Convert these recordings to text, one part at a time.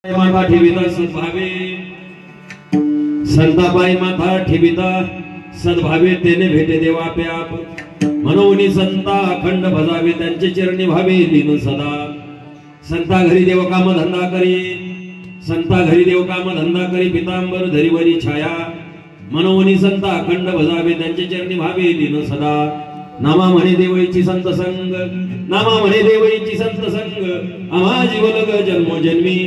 माथा ठेविता सद्भावे संतापाई माथा ठेविता सद्भावे तेने भेटे देवा प्याप मनोनी संता अखंड भजावे त्यांचे चरणी भावे लीन सदा संता घरी देव काम धंदा करी संता घरी देव काम धंदा करी पितांबर धरीवरी छाया मनोनी संता अखंड भजावे त्यांचे चरणी भावे लीन सदा नामा म्हणे देवईची संत संग नामा म्हणे देवईची संत संग आम्हा जीवलग जन्मोजन्मी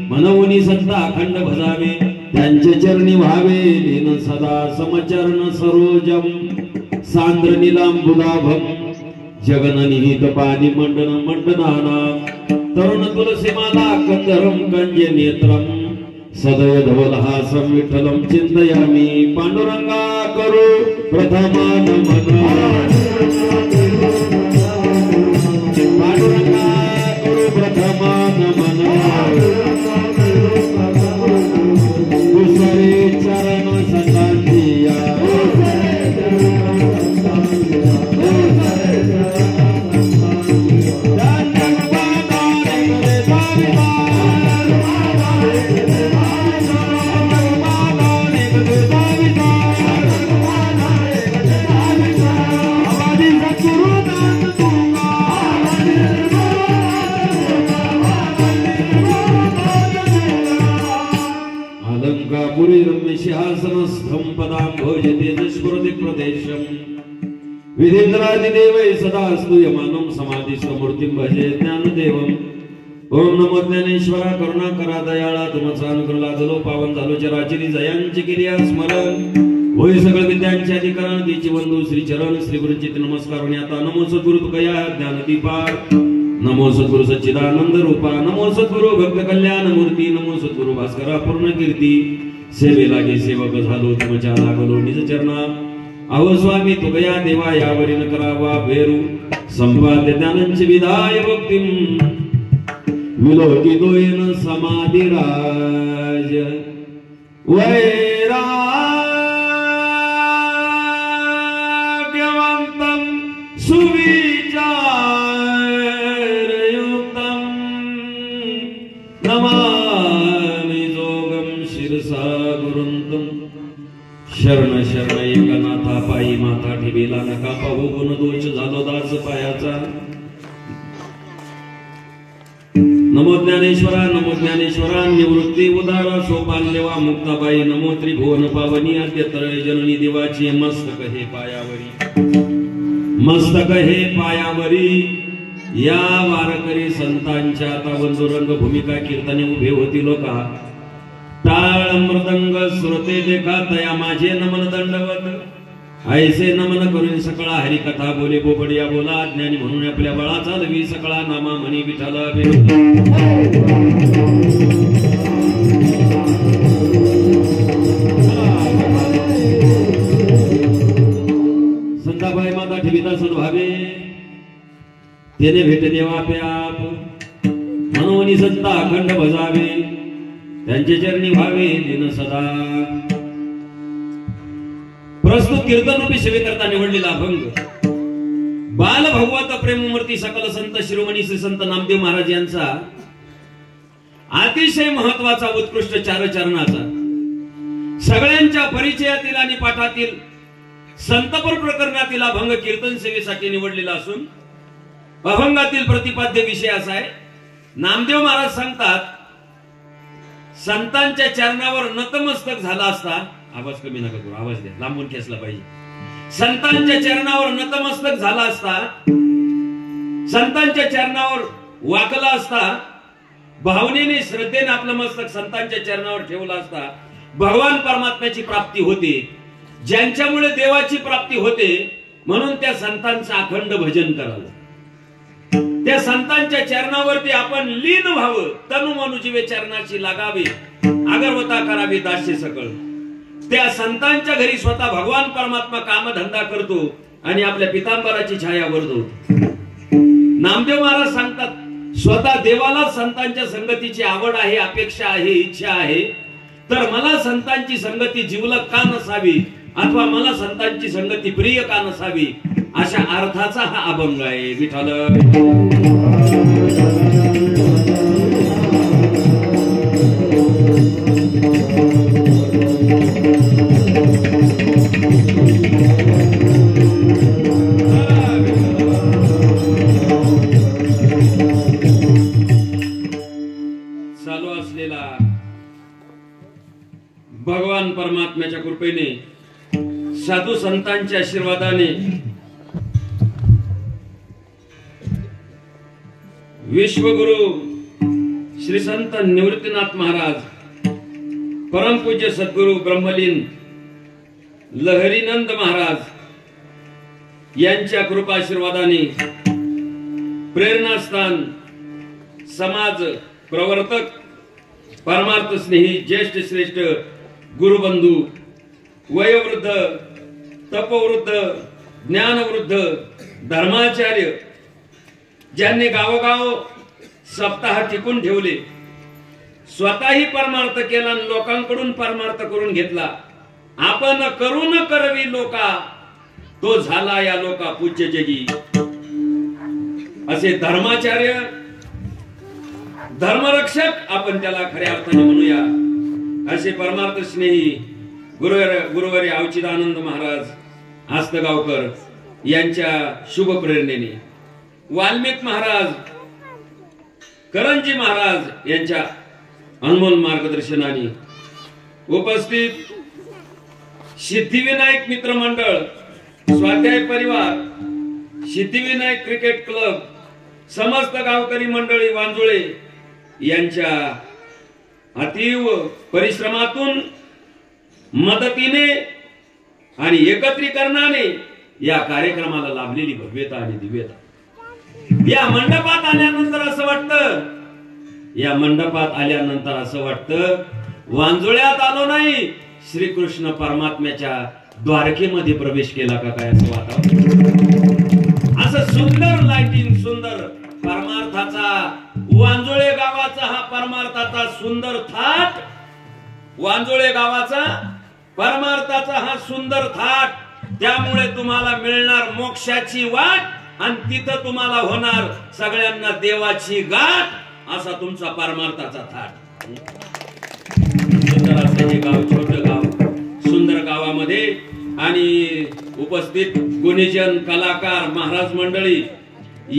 मनोनी संता अखंड भजावे त्यांचे चरणी भावे लीन सदा समचरण सरोजम सांद्र नीलांबुदाभम जगन निहित पाणी मंडन मंडनाना तरुण तुलसी माला कंदरम कंजे नेत्रम सदय धवलहासं विठ्ठलं चिंतयामि पांडुरंगा करू प्रथमान मन पांडुरंगा करू प्रथमान मन दुसरे चरण संतांतिया विधेन्द्रादिदेवै सदा स्तूयमानं समाधिस्थमूर्तिं भजे ज्ञानदेवम् ओम नमो ज्ञानेश्वरा करुणा करा दयाळा तुमचा अनुग्रह लागलो पावन झालो चराचरी जयांची क्रिया स्मरण होय सगळ विद्यांचे अधिकरण दीची बंधू श्री चरण श्री गुरुचित नमस्कार आणि आता नमो सद्गुरु तुकया ज्ञानदीपा नमो सद्गुरु सच्चिदानंद रूपा नमो सद्गुरु भक्त कल्याण मूर्ती नमो सद्गुरु भास्करा पूर्ण कीर्ती सेवे लागे सेवक झालो तुमच्या लागलो निज चरणा अहो स्वामी तुकया देवा यावरी न करावा भेरू संपाद्य ज्ञानांचे विधाय भक्तिम विलोकी दोयन समाधिराज वैराग्यवंतं सुविचारयुक्तं नमामि जोगं शिरसा गुरुंतं शरण शरण एकनाथा पायी माथा ठेविला नका पाहू गुण दोष झालो दास पायाचा नमो ज्ञानेश्वरा निवृत्ती उदारा सोपान लेवा मुक्ताबाई नमो त्रिभुवन पावनी आद्यतळे जननी देवाची मस्तक हे पायावरी या वारकरी संतांच्या आता वंदुरंग भूमिका कीर्तने उभे होती लोका टाळ मृदंग श्रोते देखा तया माझे नमन दंडवत ऐसे नमन करून सकळा हरी कथा बोले बोबडिया बोला ज्ञानी म्हणून आपल्या बळाचा लवी सकळा नामा म्हणी विठ्ठल संताबाई माता ठेविता सद्भावे तेने भेट देवा प्याप मनोनी संता अखंड भजावे त्यांचे चरणी भावे लीन सदा प्रस्तुत कीर्तन रूपी सेवेकरता निवडलेला अभंग बाल भगवत प्रेममूर्ती सकल संत शिरोमणी श्री संत नामदेव महाराज यांचा अतिशय महत्वाचा उत्कृष्ट चारचरणाचा सगळ्यांच्या परिचयातील आणि पाठातील संतपर प्रकरणातील अभंग कीर्तन सेवेसाठी निवडलेला असून अभंगातील प्रतिपाद्य विषय असा आहे नामदेव महाराज सांगतात संतांच्या चरणावर नतमस्तक झाला असता आवाज कमी नका करू आवाज द्या लांबून खेचला पाहिजे संतांच्या चरणावर नतमस्तक झाला असता संतांच्या चरणावर वाकला असता भावनेने श्रद्धेने आपलं मस्तक संतांच्या चरणावर ठेवला असता भगवान परमात्म्याची प्राप्ती होते ज्यांच्यामुळे देवाची प्राप्ती होते म्हणून त्या संतांचं अखंड भजन करावं त्या संतांच्या चरणावरती आपण लीन व्हावं तनु मनु जीवे चरणाची लागावे अगरवता करावी दास्य सकळ त्या संतांच्या घरी स्वतः भगवान परमात्मा कामधंदा करतो आणि आपल्या पितांबराची छाया वर्धवतो नामदेव महाराज सांगतात स्वतः देवाला संतांच्या संगतीची आवड आहे अपेक्षा आहे इच्छा आहे तर मला संतांची संगती जीवलग का नसावी अथवा मला संतांची संगती प्रिय का नसावी अशा अर्थाचा हा अभंग आहे विठ्ठल चालू असलेला भगवान परमात्म्याच्या कृपेने साधू संतांच्या आशीर्वादाने विश्वगुरु श्री संत निवृत्तीनाथ महाराज परमपूज्य सद्गुरु ब्रह्मलीन लहरीनंद महाराज यांच्या कृपा आशीर्वादाने प्रेरणास्थान समाज प्रवर्तक परमार्थ स्नेही ज्येष्ठ श्रेष्ठ गुरुबंधू वयोवृद्ध तपवृद्ध ज्ञानवृद्ध धर्माचार्य ज्यांनी गावोगाव सप्ताह टिकून ठेवले, स्वतःही परमार्थ केला आणि लोकांकडून परमार्थ करून घेतला. आपण करून करवी लोका तो झाला या लोका पूज्य जगी. असे धर्माचार्य धर्मरक्षक आपण त्याला खऱ्या अर्थाने म्हणूया. असे परमार्थ स्नेही गुरुवर्य अवचिदानंद महाराज आस्तगावकर यांच्या शुभ प्रेरणेने, वाल्मिक महाराज करंजी महाराज यांच्या अनमोल मार्गदर्शनाने उपस्थित सिद्धिविनायक मित्र मंडळ, स्वाध्याय परिवार, सिद्धिविनायक क्रिकेट क्लब, समस्त गावकरी मंडळी वांजुळे यांच्या अतीव परिश्रमातून, मदतीने आणि एकत्रीकरणाने या कार्यक्रमाला लाभलेली भव्यता आणि दिव्यता. या मंडपात आल्यानंतर असं वाटतं वांजुळ्यात आलो नाही, श्रीकृष्ण परमात्म्याच्या द्वारकेमध्ये प्रवेश केला का काय असं वातावरण. असं सुंदर लाइटिंग, सुंदर परमार्थाचा, वांजुळे गावाचा हा परमार्थाचा सुंदर थाट, वांजुळे गावाचा परमार्थाचा हा सुंदर थाट. त्यामुळे तुम्हाला मिळणार मोक्षाची वाट आणि तिथं तुम्हाला होणार सगळ्यांना देवाची गाठ. असा तुमचा परमार्थाचा थाट. सुंदर असं हे गाव, छोटं गाव, सुंदर गावामध्ये आणि उपस्थित गुणीजन, कलाकार, महाराज मंडळी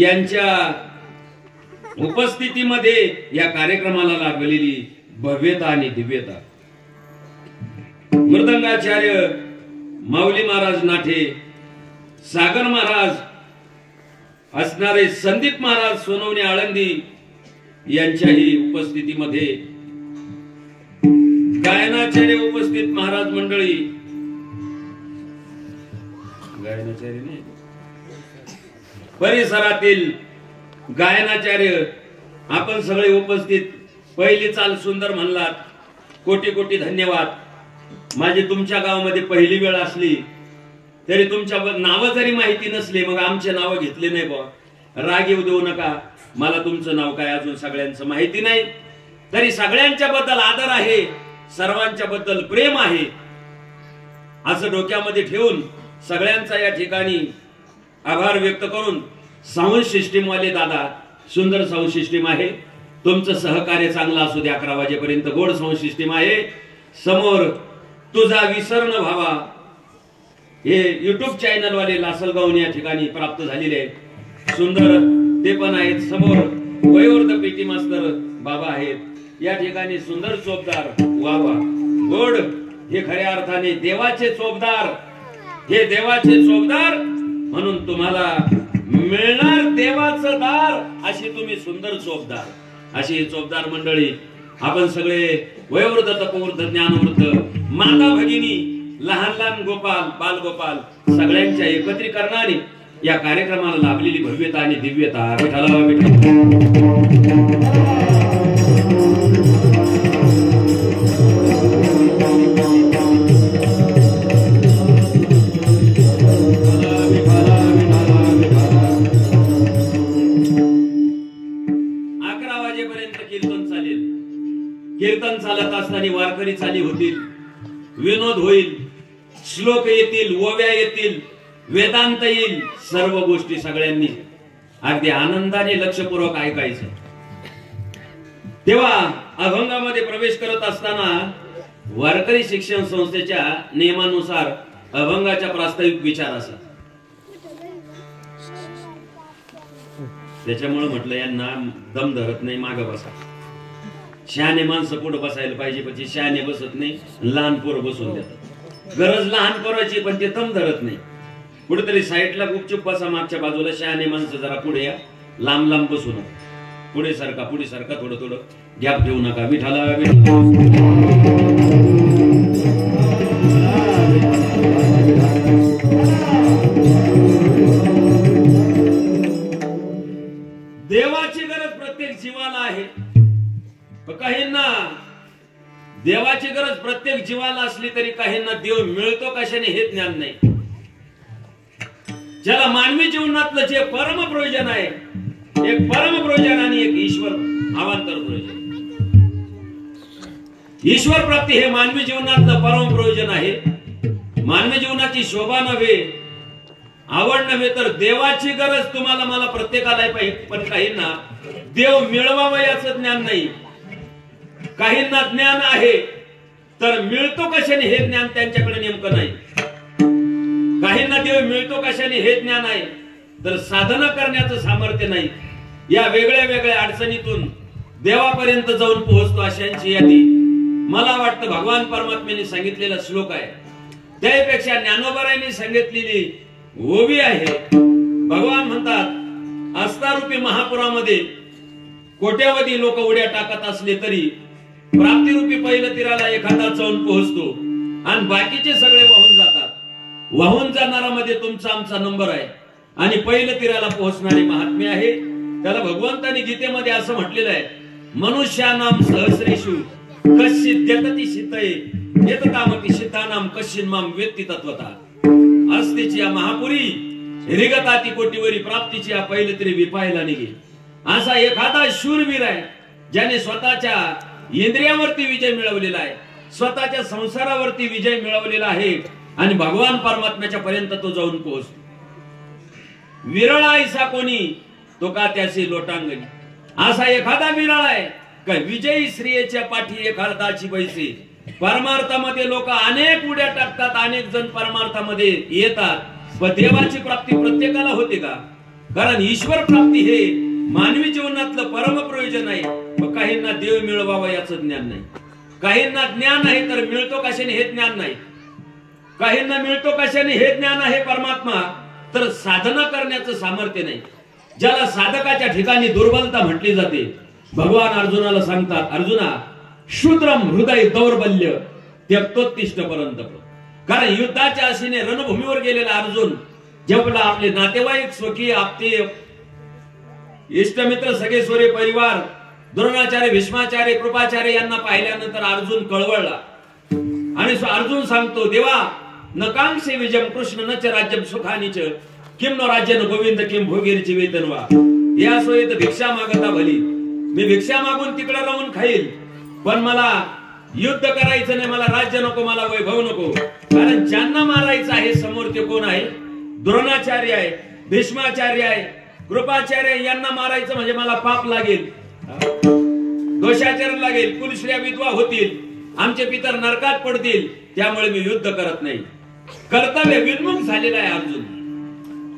यांच्या उपस्थितीमध्ये या कार्यक्रमाला लागलेली भव्यता आणि दिव्यता. मृदंगाचार्य माऊली महाराज नाठे, सागर महाराज असणारे संदीप महाराज सोनवणे आळंदी यांच्याही उपस्थितीमध्ये, गायनाचार्य उपस्थित महाराज मंडळी, गायनाचार्य नाही, परिसरातील गायनाचार्य आपण सगळे उपस्थित. पहिली चाल सुंदर म्हणलात, कोटी कोटी धन्यवाद. माझी तुमच्या गावामध्ये पहिली वेळ असली तरी तुमच्या नाव जरी माहिती नसले, मग आमचे नाव घेतले नाही बा, राग येऊ देऊ नका. मला तुमचं नाव काय अजून सगळ्यांचं माहिती नाही, तरी सगळ्यांच्या बद्दल आदर आहे, सर्वांच्या बद्दल प्रेम आहे, असं डोक्यामध्ये ठेवून सगळ्यांचा या ठिकाणी आभार व्यक्त करून, साऊंड सिस्टीम वाले दादा, सुंदर साऊंड सिस्टीम आहे, तुमचं सहकार्य चांगलं असू दे. 11 वाजेपर्यंत गोड साऊंड सिस्टीम आहे. समोर तुझा विसर न व्हावा हे युट्यूब चॅनल वाले लासलगाव या ठिकाणी प्राप्त झालेले आहे, सुंदर ते पण आहेत. समोर वयोवृद्ध पीटी मास्तर बाबा आहेत, या ठिकाणी सुंदर चोपदार, वा वा गोड, हे खऱ्या अर्थाने देवाचे चोपदार, हे देवाचे चोपदार म्हणून तुम्हाला मिळणार देवाचं दार. अशी तुम्ही सुंदर चोपदार, अशी चोपदार मंडळी आपण सगळे, वयोवृद्ध तपवृद्ध ज्ञानवृद्ध, माता भगिनी, लहान लहान गोपाल, बालगोपाल, सगळ्यांच्या एकत्रीकरणाने या कार्यक्रमाला लाभलेली भव्यता आणि दिव्यता. विठ्ठला कीर्तन चालत असताना वारकरी चाली होतील, विनोद होईल, श्लोक येतील, ओव्या येतील, वेदांत येईल, सर्व गोष्टी सगळ्यांनी अगदी आनंदाने लक्षपूर्वक ऐकायचं. तेव्हा अभंगामध्ये प्रवेश करत असताना वारकरी शिक्षण संस्थेच्या नियमानुसार अभंगाच्या प्रास्ताविक विचार असा, त्याच्यामुळे म्हटलं यांना दम धरत नाही, मागे बसा. शहाणे माणसं पुढे बसायला पाहिजे, पण ते शहाणे बसत नाही, लहान पोरं बसून देतात. गरज लहान पोराची पण ते दम धरत नाही. कुठेतरी साईडला गुपचूप बसा, मागच्या बाजूला शहाणे माणसं जरा पुढे या, लांब लांब बसू नका, पुढे सारखा थोडं थोडं गॅप ठेवू नका. विठाला देवाची गरज प्रत्येक जीवाला आहे. काहींना देवाची गरज प्रत्येक जीवाला असली तरी काहींना देव मिळतो कशाने हे ज्ञान नाही. ज्याला मानवी जीवनातलं जे परम प्रयोजन आहे, एक परम प्रयोजन आणि एक ईश्वर अवांतर प्रयोजन. ईश्वर प्राप्ती हे मानवी जीवनातलं परम प्रयोजन आहे. मानवी जीवनाची शोभा नव्हे, आवड नव्हे, तर देवाची गरज तुम्हाला मला प्रत्येकाला आहे. पण काहींना देव मिळवावा याचं ज्ञान नाही. काहींना ज्ञान आहे तर मिळतो कशाने हे ज्ञान त्यांच्याकडे नेमकं नाही. काहींना देव मिळतो कशाने हे ज्ञान आहे, तर साधना करण्याचं सामर्थ्य नाही. या वेगळ्या वेगळ्या अडचणीतून देवापर्यंत जाऊन पोहोचतो अशांची यादी मला वाटतं भगवान परमात्म्याने सांगितलेला श्लोक आहे, त्यापेक्षा ज्ञानोबरायांनी सांगितलेली ओवी आहे. भगवान म्हणतात, अस्तारूपी महापुरामध्ये कोट्यावधी लोक उड्या टाकत असले तरी प्राप्तिरूपी पहिलं तीराला एखादा जाऊन पोहोचतो आणि बाकीचे सगळे वाहून जातात. वाहून जाणारामध्ये तुमचा आमचा नंबर आहे आणि पहिलं तीराला पोहोचणारे महात्मे आहे. त्याला भगवंतानी गीतेमध्ये असं म्हटलेलं आहे, मनुष्यानाम सहस्रेषु कश्चित् द्यतति शितये यततामपि शितानाम कश्चिन् मां वेत्ति तत्वतः. अस्तेची या महापुरी रिगताती कोटीवरी प्राप्तीची या पहिलं तरी विपायला निघे. असा एखादा शूरवीर आहे ज्याने स्वतःच्या इंद्रियावरती विजय मिळवलेला आहे, स्वतःच्या संसारावरती विजय मिळवलेला आहे आणि भगवान परमात्म्याच्या पर्यंत तो जाऊन पोहोचतो. विरळा ऐसा कोणी तो का त्याची लोटांगणी. असा एखादा विरळ आहे का विजयी स्त्रियेच्या पाठी एखादाची बैसे. परमार्थामध्ये लोक अनेक उड्या टाकतात, अनेक जण परमार्थामध्ये येतात, पण देवाची प्राप्ती प्रत्येकाला होते का? कारण ईश्वर प्राप्ती हे मानवी जीवनातलं परम प्रयोजन आहे. मग काहींना देव मिळवावा याचं ज्ञान नाही. काहींना ज्ञान आहे तर मिळतो कशाने हे ज्ञान नाही. काहींना मिळतो कशाने हे ज्ञान आहे परमात्मा, तर साधना करण्याचं सामर्थ्य नाही. ज्याला साधकाच्या ठिकाणी दुर्बलता म्हटली जाते. भगवान अर्जुनाला सांगतात, अर्जुना शूद्रम हृदय दौर्बल्य त्यक्तोत्तिष्ठ परंतप. कारण युद्धाच्या आशेने रणभूमीवर गेलेला अर्जुन जेव्हा आपले नातेवाईक, स्वकीय, आप्तेय, इष्टमित्र, सगळे सोरे परिवार, द्रोणाचार्य, भीष्माचार्य, कृपाचार्य यांना पाहिल्यानंतर अर्जुन कळवळला आणि अर्जुन सांगतो, देवा नकांक्षे विजम कृष्ण नच राज्यम सुखानीच किम नो राज्य न गोविंद किम भोगीरची वेतनवा. या सोयीत भिक्षा मागता भली. मी भिक्षा मागून तिकडे राहून खाईल, पण मला युद्ध करायचं नाही, मला राज्य नको, मला वैभव नको. कारण ज्यांना मारायचं आहे समोर ते कोण आहे? द्रोणाचार्य आहे, भीष्माचार्य आहे, कृपाचार्य. यांना मारायचं म्हणजे मला पाप लागेल, दोषाचरण लागेल, कुलश्रेया विधवा होतील, आमचे पितर नरकात पडतील. त्यामुळे मी युद्ध करत नाही. कर्तव्य विन्मुख झालेला आहे अर्जुन.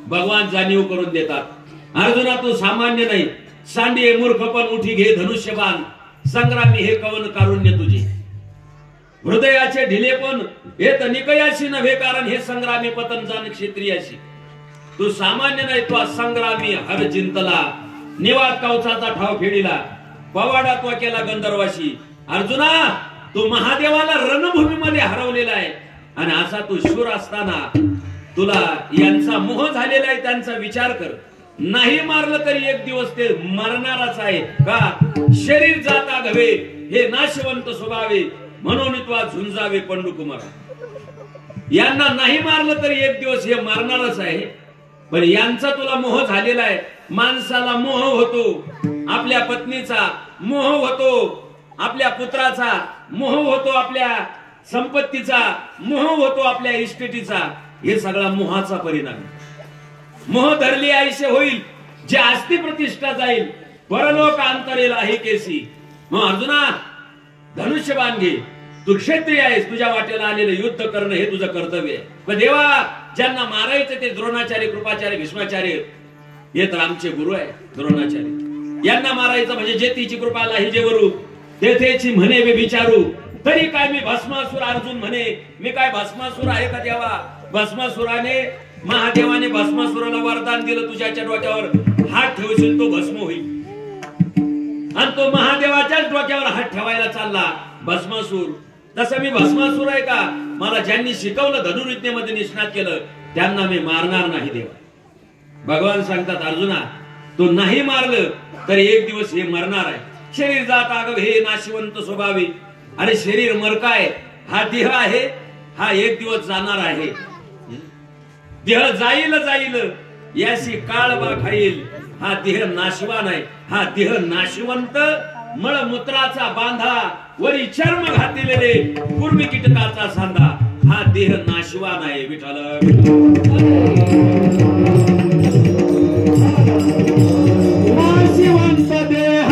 भगवान जाणीव करून देतात, अर्जुना तू सामान्य नाही. सांडिये मूर्ख पण उठी घे धनुष्यबाण, संग्रामी हे कवन कारुण्य तुझे. हृदयाचे ढिले पण येत निकयाशी नव्हे, कारण हे संग्रामी पतन जाण क्षेत्रियाशी. तू सामान्य नाही, तो संग्रामी हर जिंतला, निवात कवचाचा ठाव फेडीला, पवाडात्वा केला गंधर्वाशी. अर्जुना तू महादेवाला रणभूमीमध्ये हरवलेला आहे आणि असा तू शूर असताना तुला यांचा मोह झालेला आहे. त्यांचा विचार कर. नाही मारलं तरी एक दिवस ते मरणारच आहे. का? शरीर जाता घवे हे नाशवंत स्वभावे, म्हणून तुला झुंजावे पंडुकुमार. यांना नाही मारलं तरी एक दिवस हे मारणारच आहे. पण यांचा तुला मोह झालेला आहे. माणसाला मोह होतो, आपल्या पत्नीचा मोह होतो, आपल्या पुत्राचा मोह होतो, आपल्या संपत्तीचा मोह होतो, आपल्या इस्टेटीचा. हे सगळा मोहाचा परिणाम. मोह धरली आयुष्य होईल, जे आस्ती प्रतिष्ठा जाईल, परलोक अंतरेल आहे केसी. मग अर्जुना धनुष्यबाण घे. तू क्षत्रिय आहेस, तुझ्या वाटेला आलेलं युद्ध करणं हे तुझं कर्तव्य आहे. पण देवा ज्यांना मारायचं ते द्रोणाचार्य, कृपाचार्य, भीष्माचार्य हे तर आमचे गुरु आहे. द्रोणाचार्य यांना मारायचं म्हणजे जे तिची कृपा लाही जे वरू तेथेची म्हणे बे विचारू, तरी काय मी भस्मासुर अर्जुन म्हणे, मी काय भस्मासुर आहे का देवा? भस्मासुराने महादेवाने भस्मासुराला वरदान दिलं, तुझ्याच्या डोक्यावर हात ठेवशील तो भस्म होईल. आणि तो महादेवाच्याच डोक्यावर हात ठेवायला चालला भस्मासूर. तसं मी भस्मासूर आहे का? मला ज्यांनी शिकवलं, धनुर्विद्येमध्ये निष्णात केलं, त्यांना मी मारणार नाही देवा. भगवान सांगतात अर्जुना, तो नाही मारलं तर एक दिवस हे मरणार आहे. शरीर जात आग हे नाशिवंत स्वभावी. अरे शरीर मरकाय, हा देह आहे, हा एक दिवस जाणार आहे. देह जाईल जाईल याशी काळबा खाईल. हा देह नाशवान आहे, हा देह नाशवंत. मळमूत्राचा बांधा वरी चर्म घातलेले पूर्वी कीटकाचा सांधा. हा देह नाशवान आहे. विठ्ठल नाशिवंत देह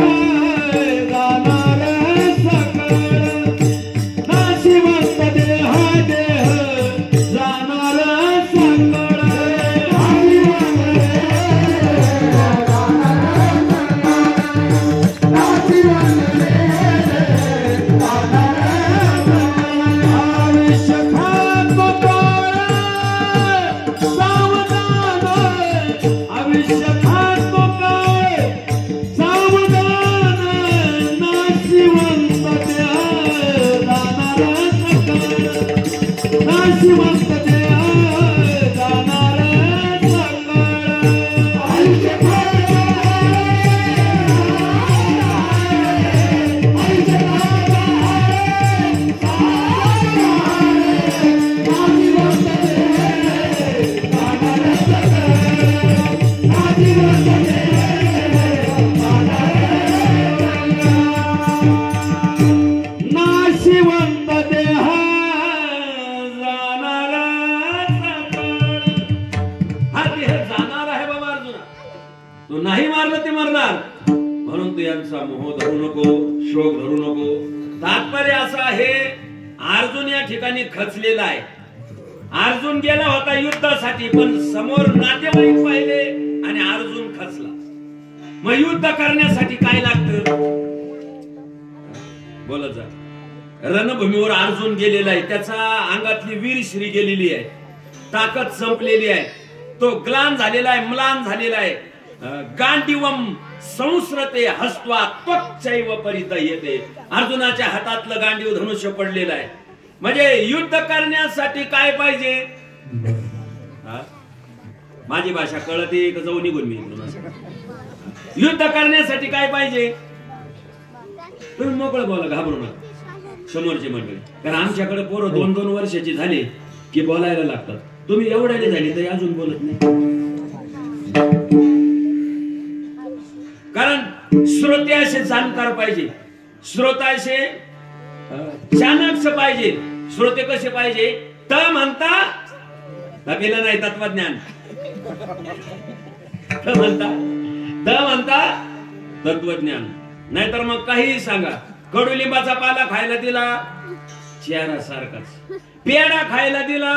जाणार सकळ. नाशिवंत देह देह जाणार सकळ. नाही मारलं ते मरणार. म्हणून तू यांचा मोह धरू नको, शोक धरू नको. तात्पर्य असं आहे, अर्जुन या ठिकाणी खचलेला आहे. अर्जुन गेला होता युद्धासाठी, पण समोर नातेवाईक पाहिले आणि अर्जुन खचला. मग युद्ध करण्यासाठी काय लागतं? बोला जा. रणभूमीवर अर्जुन गेलेला आहे, त्याचा अंगातली वीरश्री गेलेली आहे, ताकद संपलेली आहे, तो ग्लान झालेला आहे, म्लान झालेला आहे. गांडीवम संस्रते हस्त्वा त्वच्चैव परितयते. अर्जुनाच्या हातातलं गांडीव धनुष्य पडलेलं आहे. म्हणजे युद्ध करण्यासाठी काय पाहिजे? माझी भाषा कळते का जाऊ निघून मी? युद्ध करण्यासाठी काय पाहिजे? तुम्ही मोकळं बोला, घाबरू नका समोरची मंडळी. कारण आमच्याकडे पोरं 2-2 वर्षाची झाली की बोलायला लागतात. तुम्ही एवढ्याने झाली तरी अजून बोलत नाही. कारण श्रोते असे जाणकार पाहिजे, श्रोता असे चाणक्य पाहिजे. श्रोते कसे पाहिजे? त म्हणता तपिलं नाही तत्वज्ञान, त म्हणता तत्वज्ञान. नाहीतर मग काही सांगा. कडुलिंबाचा पाला खायला दिला, चेहरा सारखाच. पेढा खायला दिला,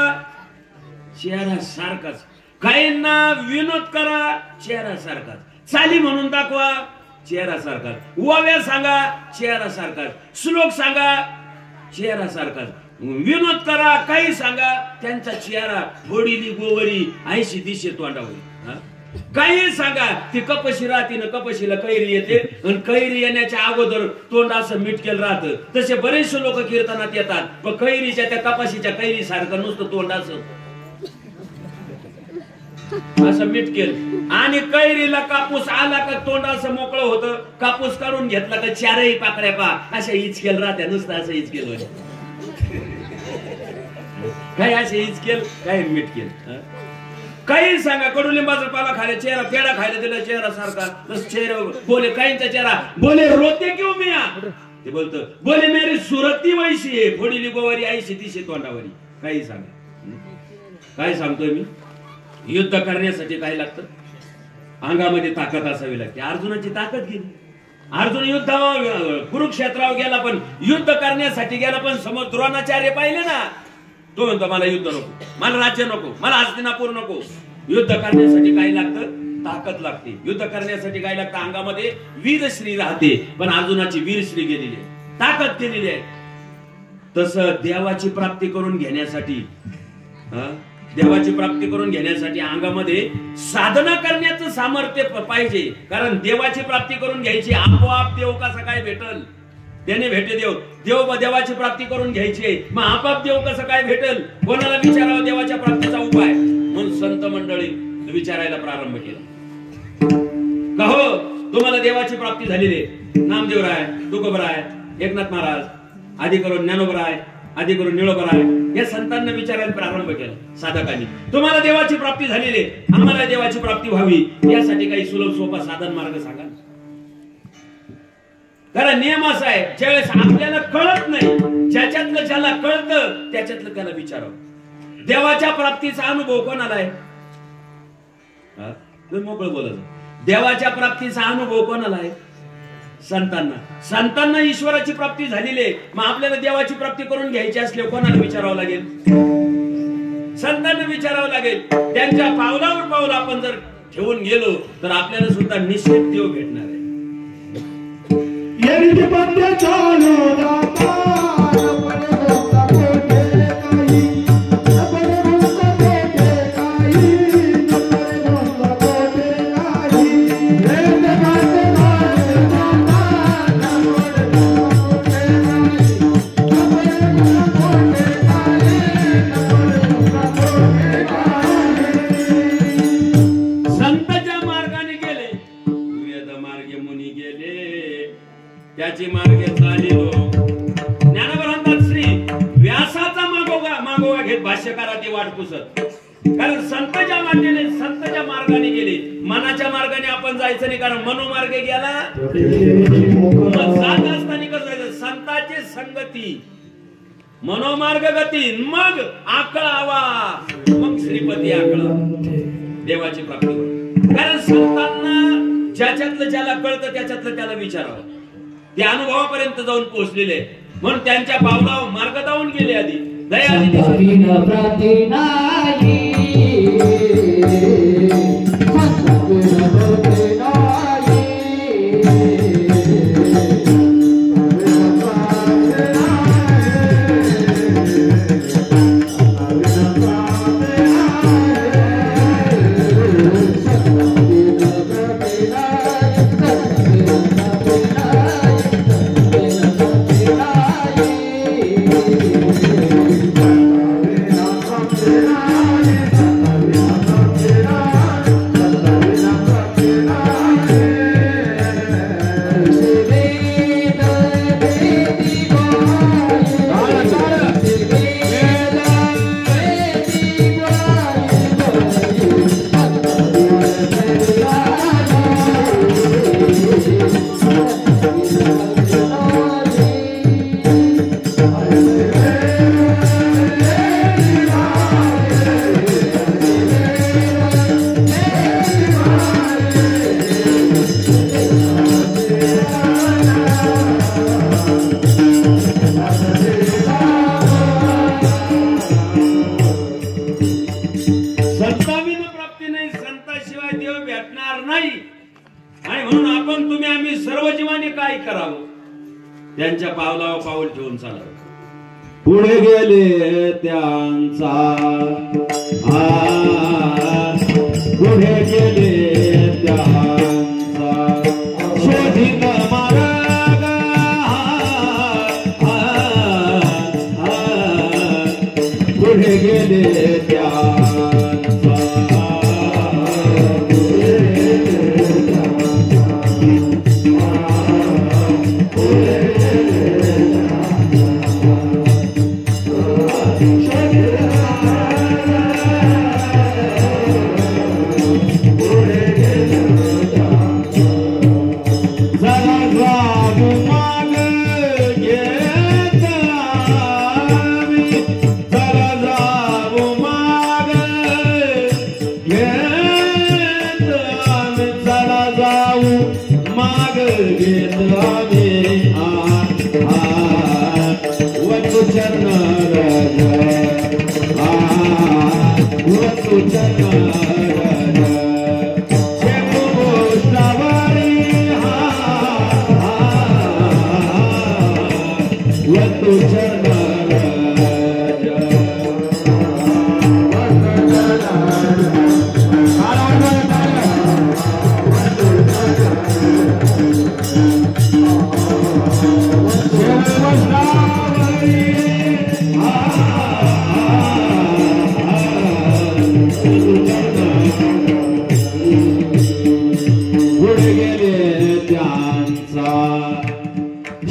चेहरा सारखाच. काहींना विनोद करा, चेहरा सारखाच. चाली म्हणून दाखवा, चेहरा सारखाच. ओव्या सांगा, चेहरा सारखाच. श्लोक सांगा, चेहरा सारखाच. विनोद करा, काही सांगा, त्यांचा चेहरा फोडीली गोवरी 80 दिशे तोंडावरी. काही सांगा, ती कपशी राहते ना, कपशीला कैरी येते, आणि कैरी येण्याच्या अगोदर तोंड असं मिटकेल राहतं. तसे बरेचसे लोक कीर्तनात येतात, पण कैरीच्या त्या कपाशीच्या कैरी सारखं नुसतं तोंड असं मिटकेल. आणि कैरीला कापूस आला का तोंड असं मोकळं होतं. कापूस काढून घेतला का चारही पाकड्या पा अशा इचकेल राहत्या, नुसतं असं इचकेल. काही असे इचकेल, काही मिटकेल. काही सांगा. कडुलिंबाचा पाला खायला चेहरा, पेढा खायला दिला चेहरा सारखा. चेहरा बोले, काहींचा चेहरा बोले रोते क्यों मिया, ते बोलतं बोले मेरी सुरती वैशी आहे, फोडीली गोवारी 80 दिशे तोंडावरी. काही सांगा. काय सांगतोय मी? युद्ध करण्यासाठी काय लागतं? अंगामध्ये ताकद असावी लागते. अर्जुनाची ताकद गेली. अर्जुन युद्धावर कुरुक्षेत्रावर गेला, पण युद्ध करण्यासाठी गेला, पण समोर द्रोणाचार्य पाहिले ना. तो म्हणतो मला युद्ध नको, मला राज्य नको, मला हस्तिनापूर नको. युद्ध करण्यासाठी काय लागतं? ताकद लागते. युद्ध करण्यासाठी काय लागतं? अंगामध्ये वीरश्री राहते, पण अर्जुनाची वीरश्री गेलेली आहे. ताकद केलेली आहे. तसं देवाची प्राप्ती करून घेण्यासाठी देवाची प्राप्ती करून घेण्यासाठी अंगामध्ये साधना करण्याचं सामर्थ्य पाहिजे. कारण देवाची प्राप्ती करून घ्यायची, आपोआप देव कसं काय भेटल? त्याने भेटे देव देवाची प्राप्ती करून घ्यायची, मग आपोआप देव कसं काय भेटल? कोणाला विचारावं देवाच्या प्राप्तीचा उपाय? म्हणून संत मंडळी विचारायला प्रारंभ केला. का हो तुम्हाला देवाची प्राप्ती झालेली आहे? नामदेवराय, तुकोबराय, एकनाथ महाराज, आधी करून ज्ञानोबराय, आधी करून निळोबराय या संतांना विचारायला प्रारंभ केला. साधकांनी तुम्हाला देवाची प्राप्ती झालेली आहे, आम्हाला देवाची प्राप्ती व्हावी यासाठी काही सुलभ सोपा साधन मार्ग सांगा. कारण नियम असा आहे, ज्यावेळेस आपल्याला कळत नाही, ज्याच्यातलं ज्याला कळतं त्याच्यातलं त्याला विचारावं. देवाच्या प्राप्तीचा अनुभव कोणाला आहे? मोकळं बोलायचं. देवाच्या प्राप्तीचा अनुभव कोणाला आहे? संतांना. संतांना ईश्वराची प्राप्ती झालेली आहे, मग आपल्याला देवाची प्राप्ती करून घ्यायची असले कोणाला विचारावं लागेल? संतांना विचारावं लागेल. त्यांच्या पावलावर पाऊल आपण जर ठेवून गेलो तर आपल्याला सुद्धा निश्चित देव भेटणार आहे. त्याची मार्गे चालिलो. ज्ञानोबा म्हणतात श्री व्यासाचा मागोवा घेत भाष्यकाराची वाट पुसत. कारण संत ज्या वाटेने संत ज्या मार्गाने गेले, मनाच्या मार्गाने आपण जायचं नाही. कारण मनोमार्गे गेला जात असताना कसं जायचं? संताची संगती, मनोमार्ग गती, मग आकळावा, मग श्रीपती आकळा देवाची प्राप्ती. कारण संतांना ज्याच्यातलं ज्याला कळतं त्याच्यातलं त्याला विचारावं. ते अनुभवापर्यंत जाऊन पोहोचलेले, म्हणून त्यांच्या पावलावर मार्ग जाऊन गेले. आधी त्यांच्या पावलावर पाऊल ठेवून चालावं. पुढे गेले त्यांचा पुढे गेले त्यांचा शोधित मार्ग पुढे गेले त्यांचा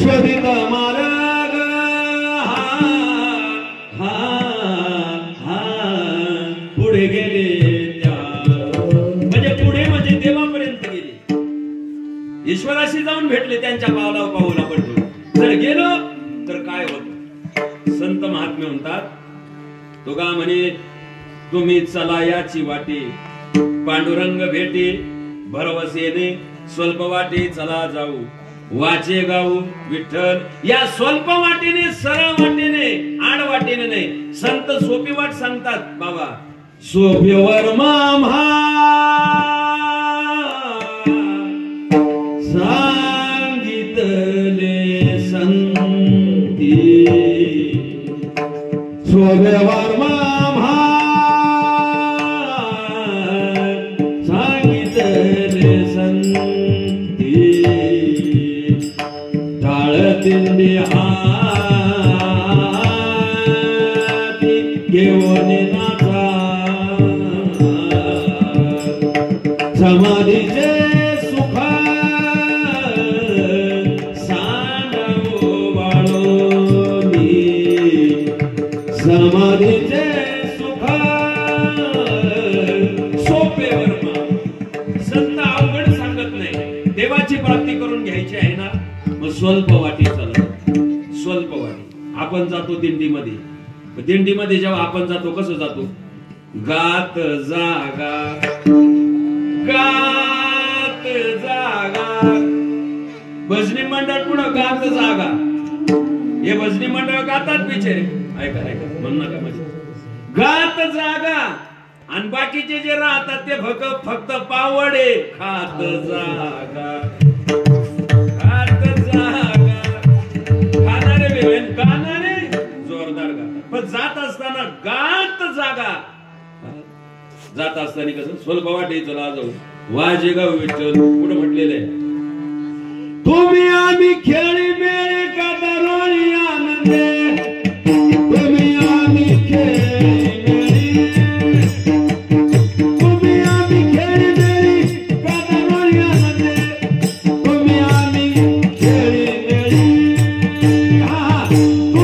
शोधित मार्ग पुढे गेले म्हणजे पुढे म्हणजे देवापर्यंत गेले, ईश्वराशी जाऊन भेटले, त्यांच्या पावला पाऊला पडलो. जर गेलो तर काय होत? संत महात्मे म्हणतात, तुगा म्हणे तुम्ही चला याची वाटी, पांडुरंग भेटी भरवसेने स्वल्प वाटी चला जाऊ, वाचे गाऊ विठ्ठल. या स्वल्प वाटेने, सरळ वाटेने, आड वाटेने नाही, संत सोपी वाट सांगतात. बाबा सोप्यवर मामा सांगितले संती, सोप्यवर मामा सांगितले संती, टाळतिंडी हाती घेऊन नाचा, समाधीचे सुख सांडवो वाळोनी, समाधीचे सुख सोपे वर्मा. संत अवघड सांगत नाही, देवाची प्राप्ती करून घ्यायची आहे ना, मग स्वल्प वाटी चला. स्वल्प वाटी आपण जातो दिंडीमध्ये, दिंडीमध्ये जेव्हा आपण जातो कसं जातो? गात जागा, गात जागा. भजनी मंडळ पुढे गात जागा, हे भजनी मंडळ गातात बिचारे, ऐका ऐका म्हण नका म्हणजे गात जागा. आणि बाकीचे जे राहतात ते फक्त पावडे खात जागा, खात जागा. खाणारे वेळ गाणारे जोरदार गातात, पण जात असताना गात जागा. जात असताना कसं स्वल्प वाटे चला जाऊ, वाजे गाव विठ्ठल पुढे म्हटलेलं आहे, तुम्ही आम्ही खेळी मेळी कादारोळी आनंदे, तुम्ही आम्ही खेळी मेळी, तुम्ही आम्ही खेळी मेळी कादारोळी आनंदे, तुम्ही आम्ही खेळी मेळी, तुम्ही आम्ही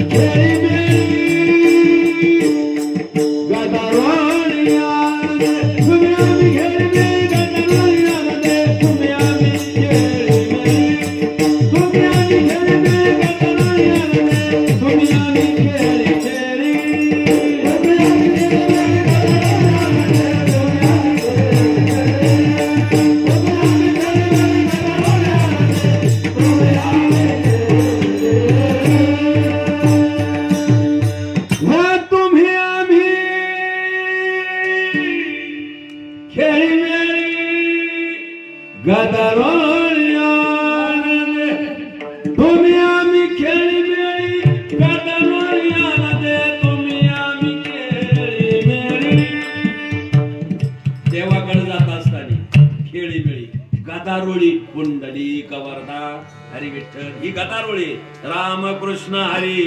खेळी मेळी कादारोळी आनंदे, तुम्ही आम्ही खेळी मेळी कादारोळी आनंदे. देवाकडे जात असताना खेळी मेळी गदारोळी, कुंडली कवरदा हरी विठ्ठल, ही गदारोळी. रामकृष्ण हरी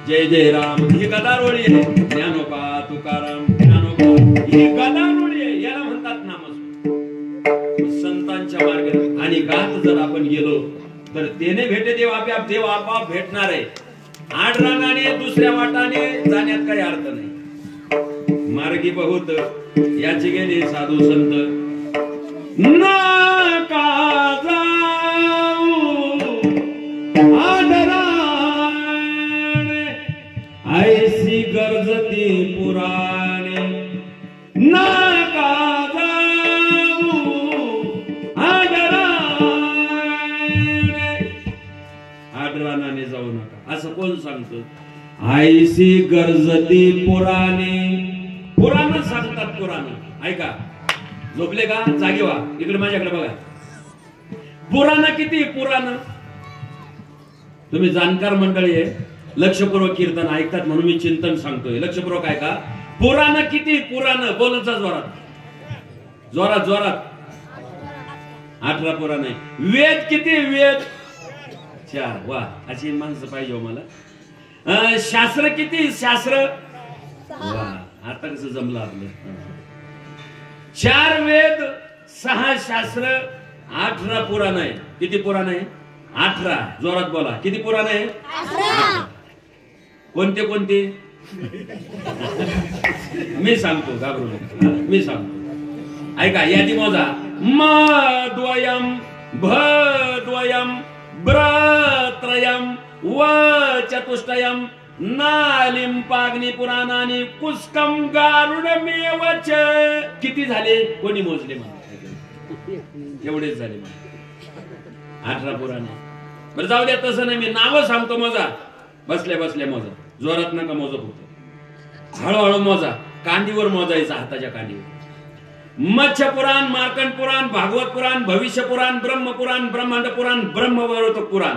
जय जय राम, ही गदारोळी आहे. ज्ञानोबा तुकाराम ज्ञानोबा, ही गदारोळी आहे, याला म्हणतात नामस्मरण. संतांच्या मार्गाने आणि गात जर आपण गेलो तर तेने भेटे देव आपोआप, देव आपोआप भेटणार आहे. आडरांगाने दुसऱ्या वाटाने जाण्यात काही अर्थ नाही. मार्गी बहुत याची गेले साधू संत, नका जाऊ आदराने, आई ऐसी गरजती पुराणे नका जाऊ आदराने जाऊ नका असं कोण सांगतं? ऐसी गरजती पुराणे, पुराण सांगतात. पुराण ऐका. झोपले का? जागे व्हा. इकडे माझ्याकडे बघा. पुराण किती? पुराण तुम्ही जाणकार मंडळी आहे, लक्षपूर्वक कीर्तन ऐकतात म्हणून मी चिंतन सांगतोय. लक्षपूर्वक ऐका. पुराण किती? पुराण बोलचा जोरात, जोरात जोरात. 18 पुराण आहे. वेद किती? वेद 4. वा, अशी माणसं पाहिजे मला. शास्त्र किती? शास्त्र वा, आता कसं जमलं आपलं. 4 वेद 6 शास्त्र 18 पुराण आहे. किती पुराण आहे? 18. जोरात बोला. किती पुराण आहे? 18. कोणते कोणते? मी सांगतो, घाबरू नका. मी सांगतो, ऐका. यादी मोजा. म द्वयम, भ द्वयम, ब्रत्रयम, व चतुष्टयम, नालिम पाग्नि पुराणानी पुष्कम गारुडमेवच. किती झाले? कोणी मोजले? मला एवढेच झाले. 18 पुराण. बरं जाऊ द्या, तसं नाही. मी नावं सांगतो. मोजा. बसल्या बसल्या मोजा. जोरात नका मोजा, फक्त हळूहळू मोजा. कांदीवर मोजायचं, हाताच्या कांदीवर. मत्स्य पुराण, मार्कंड पुराण, भागवत पुराण, भविष्य पुराण, ब्रह्म पुराण, ब्रह्मांड पुराण, ब्रह्मवरोधक पुराण,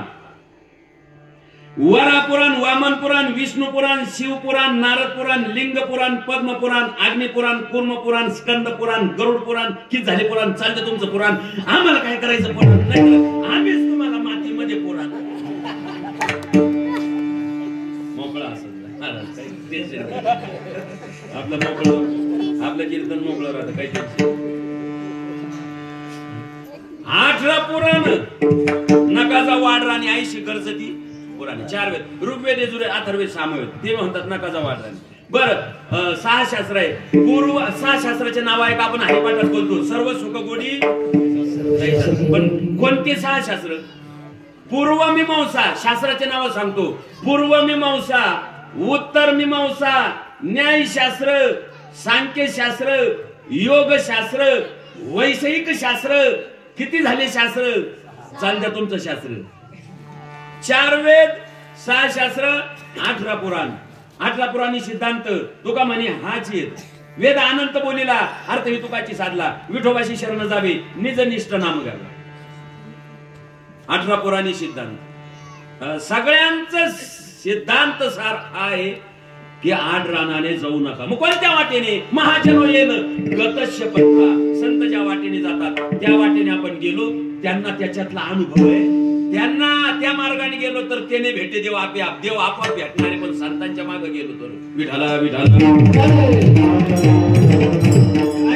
वरा पुराण, वामन पुराण, विष्णू पुराण, शिव पुराण, नारद पुराण, लिंग पुराण, पद्म पुराण, अग्नि पुराण, कूर्म पुराण, स्कंद पुराण, गरुड पुराण. किती झाले पुराण? चालतं तुमचं पुराण. आम्हाला काय करायचं पुराण नाही, आम्हीच तुम्हाला मातीमध्ये पुराण. मोकळा असेल आपलं, मोकळं आपलं कीर्तन मोकळं राहतं. काही टेन्शन. 18 पुराण नकाचा वाडराणी, 80 गरजती पुराणे. 4 वेद. ऋग्वेद, यजुर्वेद, अथर्ववेद, सामवेद. ते म्हणतात नकाचा वाडराणी. बरं 6 शास्त्र आहे. पूर्व 6 शास्त्राचे नाव आहे का? आपण हरिपाठात बोलतो. सर्व सुख गोडी. पण कोणते 6 शास्त्र? पूर्व मीमांसा. शास्त्राचे नाव सांगतो. पूर्व मीमांसा, उत्तर मीमांसा, न्यायशास्त्र, सांख्यशास्त्र, योगशास्त्र, वैषयिक शास्त्र. किती झाले शास्त्र? चालतं तुमचं शास्त्र. 4 वेद, 6 शास्त्र, 18 पुराण. 18 पुराणी सिद्धांत तुका म्हणे हाच येत. वेद अनंत बोलीला, अर्थ ही तुकाची साधला. विठोबाशी शरण जावे, निज निष्ठ नाम घ्यावा. 18 पुराणी सिद्धांत. सगळ्यांचं सिद्धांत सार आहे की आड रानाने जाऊ नका. मग कोणत्या वाटेने? महाजनो येन गतस्य पंथा. संत ज्या वाटेने जातात त्या वाटेने आपण गेलो, त्यांना त्याच्यातला अनुभव आहे. त्यांना त्या मार्गाने गेलो तर त्याने भेटे देव आपोआप. देव आपोआप भेटणारे. पण संतांच्या मागे गेलो तर विठाला विठाला.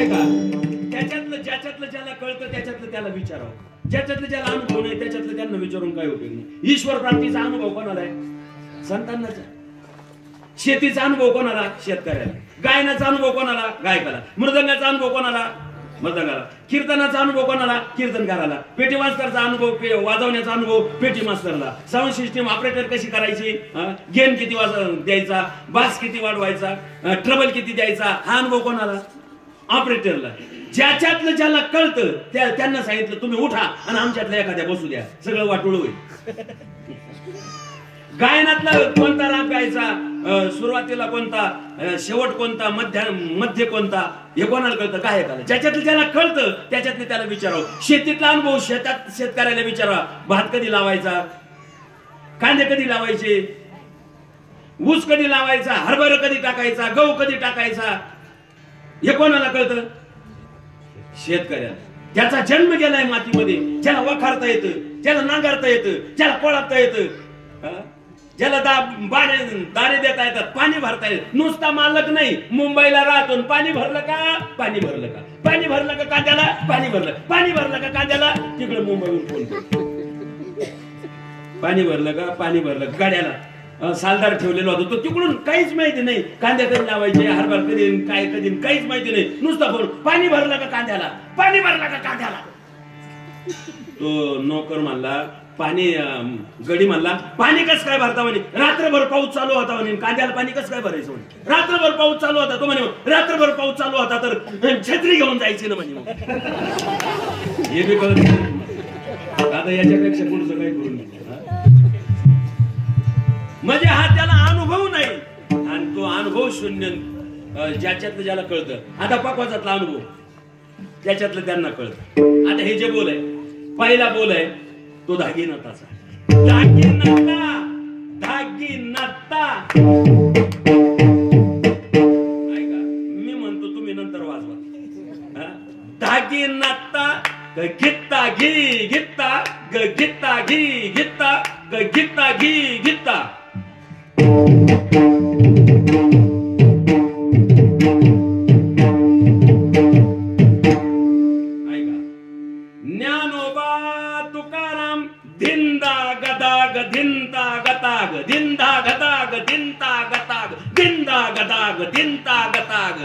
ऐका. ज्याच्यातलं ज्याला कळतं त्याच्यातलं त्याला विचारावं. ज्याच्यातलं ज्याला अनुभव नाही त्याच्यातलं त्यांना विचारून काय उपयोग नाही. ईश्वर प्राप्तीचा अनुभव कोणाला आहे? संतांनाच. शेतीचा अनुभव कोणाला? शेतकऱ्याला. गायनाचा अनुभव कोणाला? गायकाला. मृदंगाचा अनुभव कोणाला? मृदंगाला. कीर्तनाचा अनुभव कोणाला? कीर्तनकाराला. पेटी मास्तरचा अनुभव, वाजवण्याचा अनुभव पेटी मास्तरला. साऊंड सिस्टीम ऑपरेटर कशी करायची, गेन किती द्यायचा, बास किती वाढवायचा, ट्रबल किती द्यायचा, हा अनुभव कोणाला? ऑपरेटरला. ज्याच्यातलं ज्याला कळतं त्यांना सांगितलं तुम्ही उठा आणि आमच्यातल्या एखाद्या बसू द्या, सगळं वाटोळ होईल. गायनातला कोणता राग गायचा, सुरुवातीला कोणता, शेवट कोणता, मध्य कोणता, हे कोणाला कळतं? गायकाला. ज्याच्यातलं ज्याला कळतं त्याच्यातलं त्याला विचारावं. शेतीतला अनुभव शेतकऱ्याला विचारा. भात कधी लावायचा, कांदे कधी लावायचे, ऊस कधी लावायचा, हरभरा कधी टाकायचा, गहू कधी टाकायचा, हे कोणाला कळतं? शेतकऱ्याला. ज्याचा जन्म गेलाय मातीमध्ये, ज्याला वखारता येतं, ज्याला नांगरता येतं, ज्याला कोळपता येतं, ज्याला दाणे देता येतात, पाणी भरता येत. नुसता मालक नाही, मुंबईला राहतो, पाणी भरलं का, पाणी भरलं का, पाणी भरलं का कांद्याला, पाणी भरलं, पाणी भरलं का कांद्याला, तिकडे मुंबईहून फोन करतो. पाणी भरलं का, पाणी भरलं गाड्याला सालदार ठेवलेला होता, तो तिकडून काहीच माहिती नाही. कांद्या कधी लावायचे, हरभरा कधी, काय कधी, काहीच माहिती नाही. नुसता फोन, पाणी भरलं का कांद्याला, पाणी भरलं का कांद्याला. तो नोकर म्हणला पाणी गडी म्हणला पाणी कसं काय भरता म्हणे रात्रभर पाऊस चालू होता म्हणे कांद्याला पाणी कसं काय भरायचं म्हणे रात्रभर पाऊस चालू होता तो म्हणे रात्रभर पाऊस चालू होता तर छत्री घेऊन जायची ना म्हणे हे बी कळत आता याच्यापेक्षा पुढचं काही करून म्हणजे हा त्याला अनुभव नाही आणि तो अनुभव शून्य ज्याच्यातलं ज्याला कळतं आता पक्वाचातला अनुभव त्याच्यातलं त्यांना कळतं आता हे जे बोल आहे पहिला बोल आहे तो धागीनताचा धागीनता ऐका मी म्हणतो तुम्ही नंतर वाजवा धागीनता गीता घी गीता गीता घी गीता गीता घी गीता धिंता गताग धिंदा गताग धिंता गताग धिंदा गताग धिंता गताग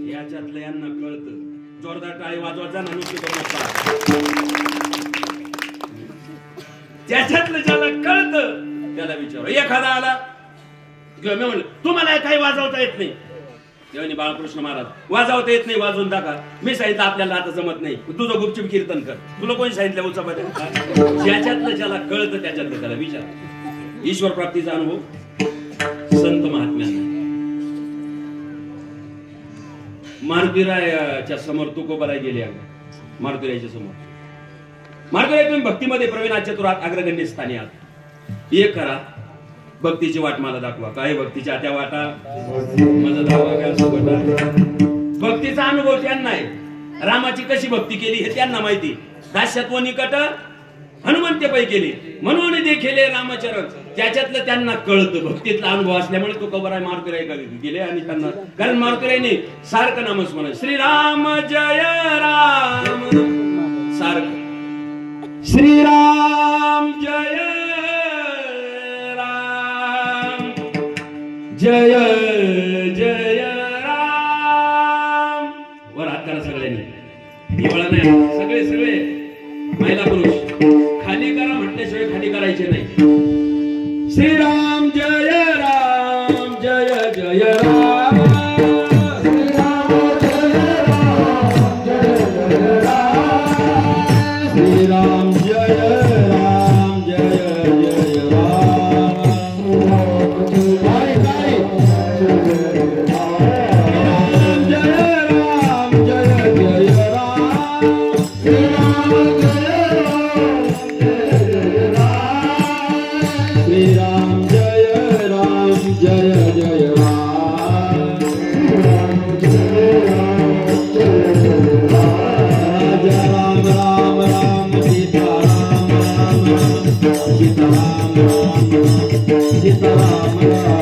याच्यातलं यांना कळतं जोरदार टाळी वाजवायचा ना नुसती ज्याच्यातलं ज्याला कळतं त्याला विचार एखादा आला किंवा मी म्हणलं तुम्हाला काही वाजवता येत नाही तेव्हा बाळकृष्ण महाराज वाजवता येत नाही वाजवून टाका मी सांगितलं आपल्याला आता जमत नाही तुझं गुपचूप कीर्तन कर तुला कोणी सांगितलं उचापत्या ज्याच्यातलं ज्याला कळतं त्याच्यातलं त्याला विचार ईश्वर प्राप्तीचा अनुभव संत महात्म्यांना मारुतीरायाच्या समोर तुकोबाराय गेले मारुतीरायाच्या समोर मारुतीराय तुम्ही भक्तीमध्ये प्रवीण चतुरात अग्रगण्य स्थानी आहात एक करा भक्तीची वाट मला दाखवा काय भक्तीच्या त्या वाटा माझा भक्तीचा अनुभव त्यांना आहे रामाची कशी भक्ती केली हे त्यांना माहिती दास्यत्व निकट हनुमंत पै केली म्हणून देखील रामचरण त्याच्यातलं त्यांना कळतं भक्तीतला अनुभव असल्यामुळे तो कबराय मारुतीराय गेले आणि त्यांना कारण मारुतीरायने सारखं नामस्मरण श्रीराम जय राम सारखं श्रीराम जय राम जय जय राम वर हात करा सगळ्यांनी हिवाळा नाही सगळे सगळे महिला पुरुष खाली करा म्हटल्याशिवाय खाली करायचे नाही श्रीराम जय राम जय जय राम श्रीराम जय राम जय जय राम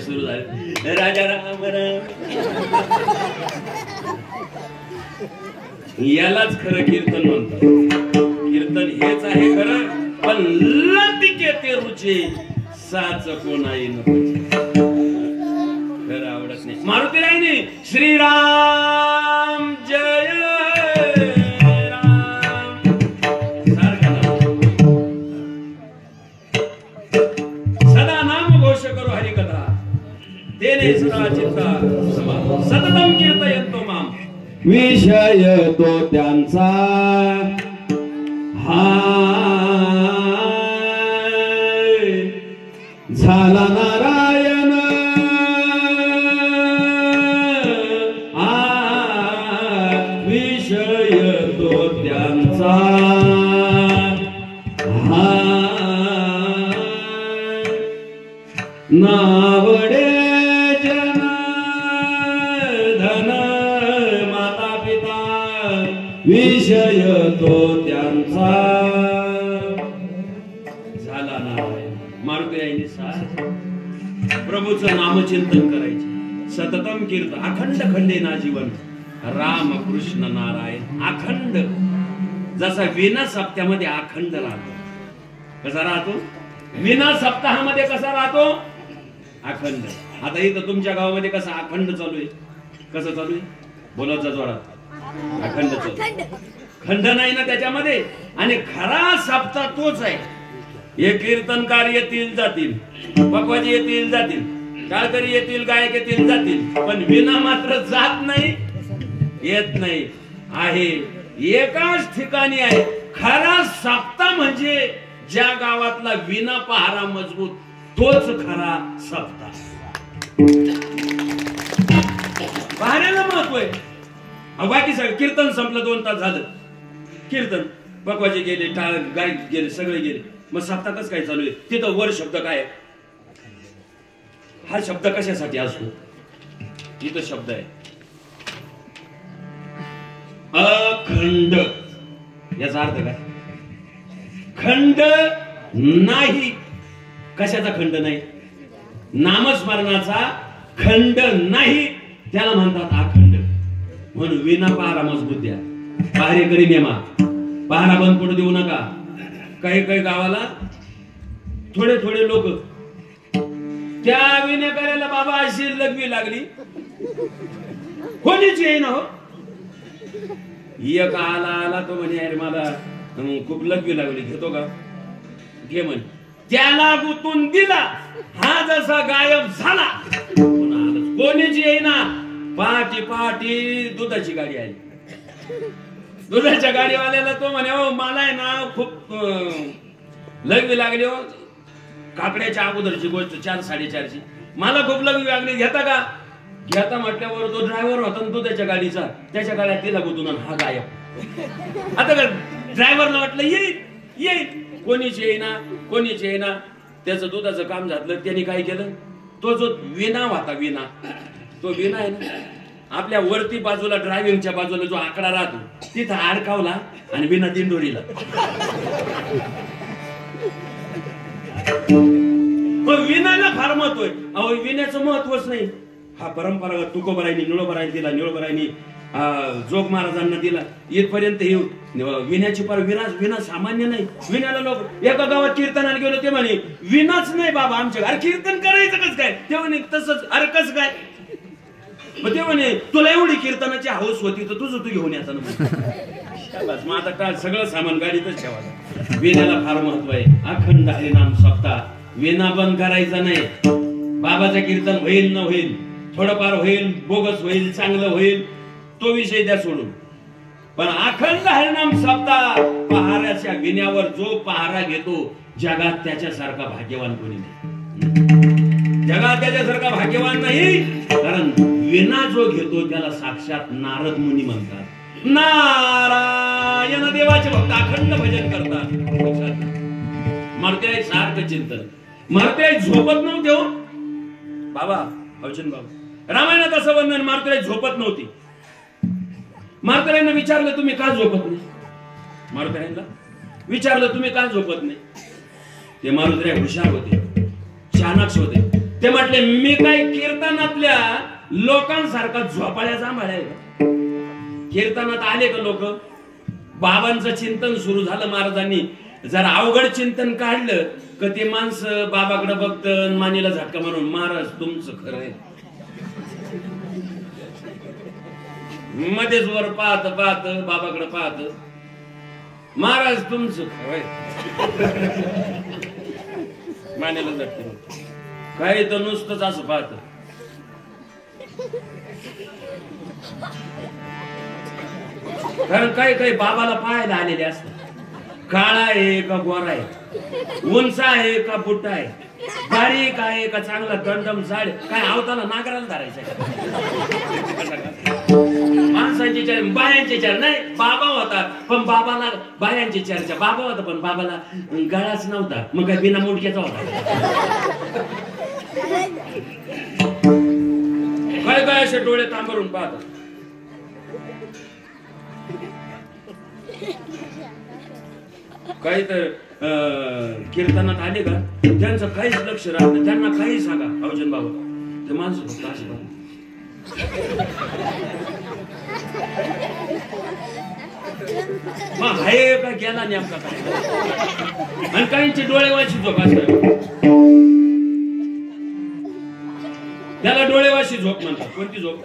सुरू झाले राजा राम राम. यालाच खरं कीर्तन म्हणतात. कीर्तन हेच आहे खरं, पण लतिके ते रुचे साच कोणाई नको खरं आवडत नाही. मारुती रायने श्रीराम जय राम सारखा सदा नाम घोष करो हरिकथा तेने सदा चित्ता सततम कीर्तयन्तो माम. विषय तो त्यांचा झाला नारायण विषय तो त्यांचा नावडे जन धन माता पिता विषय तो त्यांचा झाला नारायण. मारुती रायने प्रभूचं नामचिंतन करायचे. सततम कीर्तन अखंड खंडे ना जीवन राम कृष्ण नारायण. अखंड जसा विना सप्त्यामध्ये अखंड राहतो. कसा राहतो? विना सप्ताहामध्ये कसा राहतो? अखंड. आता इथं तुमच्या गावामध्ये कसा अखंड चालू आहे? कसं चालू आहे? बोलत जा जोरात. अखंड चालू. खंड नाही ना त्याच्यामध्ये. आणि खरा सप्ताह तोच आहे. हे कीर्तनकार येतील जातील, पकवाजी येतील जातील, टाळकरी येतील, गायक येतील जातील, पण विना मात्र जात नाही, येत नाही. आहे एकाच ठिकाणी आहे. खरा सप्ताह म्हणजे ज्या गावातला विना पहारा मजबूत तोच खरा सप्ताह. पहाऱ्याला महत्व आहे. बाकी सगळं कीर्तन संपलं 2 तास झालं कीर्तन, पकवाजी गेले, टाळ गायक गेले, सगळे गेले, मग सप्ताह कसं काय चालू आहे? तिथं वर शब्द काय? हा शब्द कशासाठी असतो? इथं शब्द आहे अखंड. याचा अर्थ काय? खंड नाही. कशाचा खंड नाही? नामस्मरणाचा खंड नाही, त्याला म्हणतात अखंड. म्हणून विना पहारा मजबूत द्या. पहारेकरी नेमा, पहारा बंद पडू देऊ नका. काही काही गावाला थोडे थोडे लोक त्या विनेकऱ्याला बाबा अशी लग्वी लागली, कोणीच येईना हो. एक आला तो म्हणे अरे मला खूप लग्वी लागली, घेतो का? घे म्हणे. त्याला गुतून दिला. हा जसा गायब झाला कोणीच येईना. पहाटी पहाटी दुधाची गाडी आली. दुधाच्या गाडीवाल्याला तो म्हणे हो मला आहे ना खूप लग्वी लागली हो. काकड्याच्या अगोदरची गोष्ट 4-4:30ची. मला खूप लग्वी लागली, घेता का? घेता म्हटल्यावर तो ड्रायव्हर होता दुधाच्या गाडीचा, त्याच्या गाड्यात तिला गुतून हा गायब. आता ड्रायव्हरला वाटलं येईल येईल, कोणीच येईना कोणीच येईना. त्याचं दुधाचं काम झालं. त्यांनी काय केलं? तो जो विना होता, विना, तो विना आहे ना आपल्या वरती बाजूला ड्रायव्हिंगच्या बाजूला जो आकडा राहतो तिथं अडकावला आणि विना दिंडोरीला. विनाला फार महत्व आहे. अहो विण्याचं महत्वच नाही. हा परंपरागत तुकोबरायनी, निळोबरायनी दिला, निळोबरायनी जोग महाराजांना दिला. इथपर्यंत विण्याची पर विना सामान्य नाही. विण्याला लोक एका गावात कीर्तनाला गेलो, ते म्हणे विनाच नाही बाबा आमच्या. अरे कीर्तन करायचं कसं काय? ते म्हणे तसंच. अरे कसं काय? मग ते म्हणे तुला एवढी कीर्तनाची हौस होती तर तुझं तू घेऊन यायचं ना. बस मग आता सगळं सामान गाडीतच ठेवायचं. वेण्याला फार महत्व आहे. अखंड हरिनाम सप्ताह, वेणा बंद करायचा नाही. बाबाचं कीर्तन होईल न होईल, थोडंफार होईल, बोगस होईल, चांगलं होईल, तो विषय द्या सोडून. पण अखंड हरिनाम सप्ताह पहाराच्या विण्यावर जो पहारा घेतो, जगात त्याच्यासारखा भाग्यवान कोणी नाही. जगात त्याच्यासारखा भाग्यवान नाही. कारण विना जो घेतो त्याला साक्षात नारद मुनी म्हणतात. नारायण देवाचे भक्त अखंड भजन करतात. मरते सारखं चिंतन, मरते झोपत नव्हते हो बाबा. अवचन बाबा रामायणात असं वर्णन, मारुतीराय झोपत नव्हती. मारुतीरायांना विचारलं तुम्ही का झोपत नाही? मारुतीरायांना विचारलं तुम्ही का झोपत नाही? ते मारुतीराय हुशार होते, चाणक्य होते. ते म्हटले मी काय कीर्तनातल्या लोकांसारखा झोपाळ्या जांभाळ्या आहे? कीर्तनात आले का लोक, बाबांचं चिंतन सुरू झालं, महाराजांनी जर अवघड चिंतन काढलं का ते माणसं बाबाकडे बघतं, मानेला झटका मारून महाराज तुमचं खरं आहे. मध्येच वर पाहत पाहत बाबाकडे पाहत, महाराज तुमचं खरं आहे. मानेला झटका काही तर नुसतंच असं पाहत. कारण काही काही बाबाला पाहायला आलेले असतात. काळा आहे का गोरा आहे, उंच आहे का बुट्टा आहे, बारीक आहे का चांगला दंडम झाड, काय आवताला नागराला धरायचं माणसांची चर्चा, बायांची चर्चा नाही. बाबा होता पण बाबाला बायांची चर्चा. बाबा होता पण बाबाला गळाच नव्हता, मग काय बिना मुडक्याचा होता. काय काय असे डोळे तांबरून पाहतात. काही तर कीर्तनात आले का त्यांचं काहीच लक्ष राहत नाही. त्यांना काही सांगा अवचन बाबा, ते माणसं फक्त असे बघा. मग हाय का गेला नेमका काय. आणि काहींची डोळेवाशी झोप असतात, त्याला डोळेवाशी झोप म्हणतात. कोणती झोप?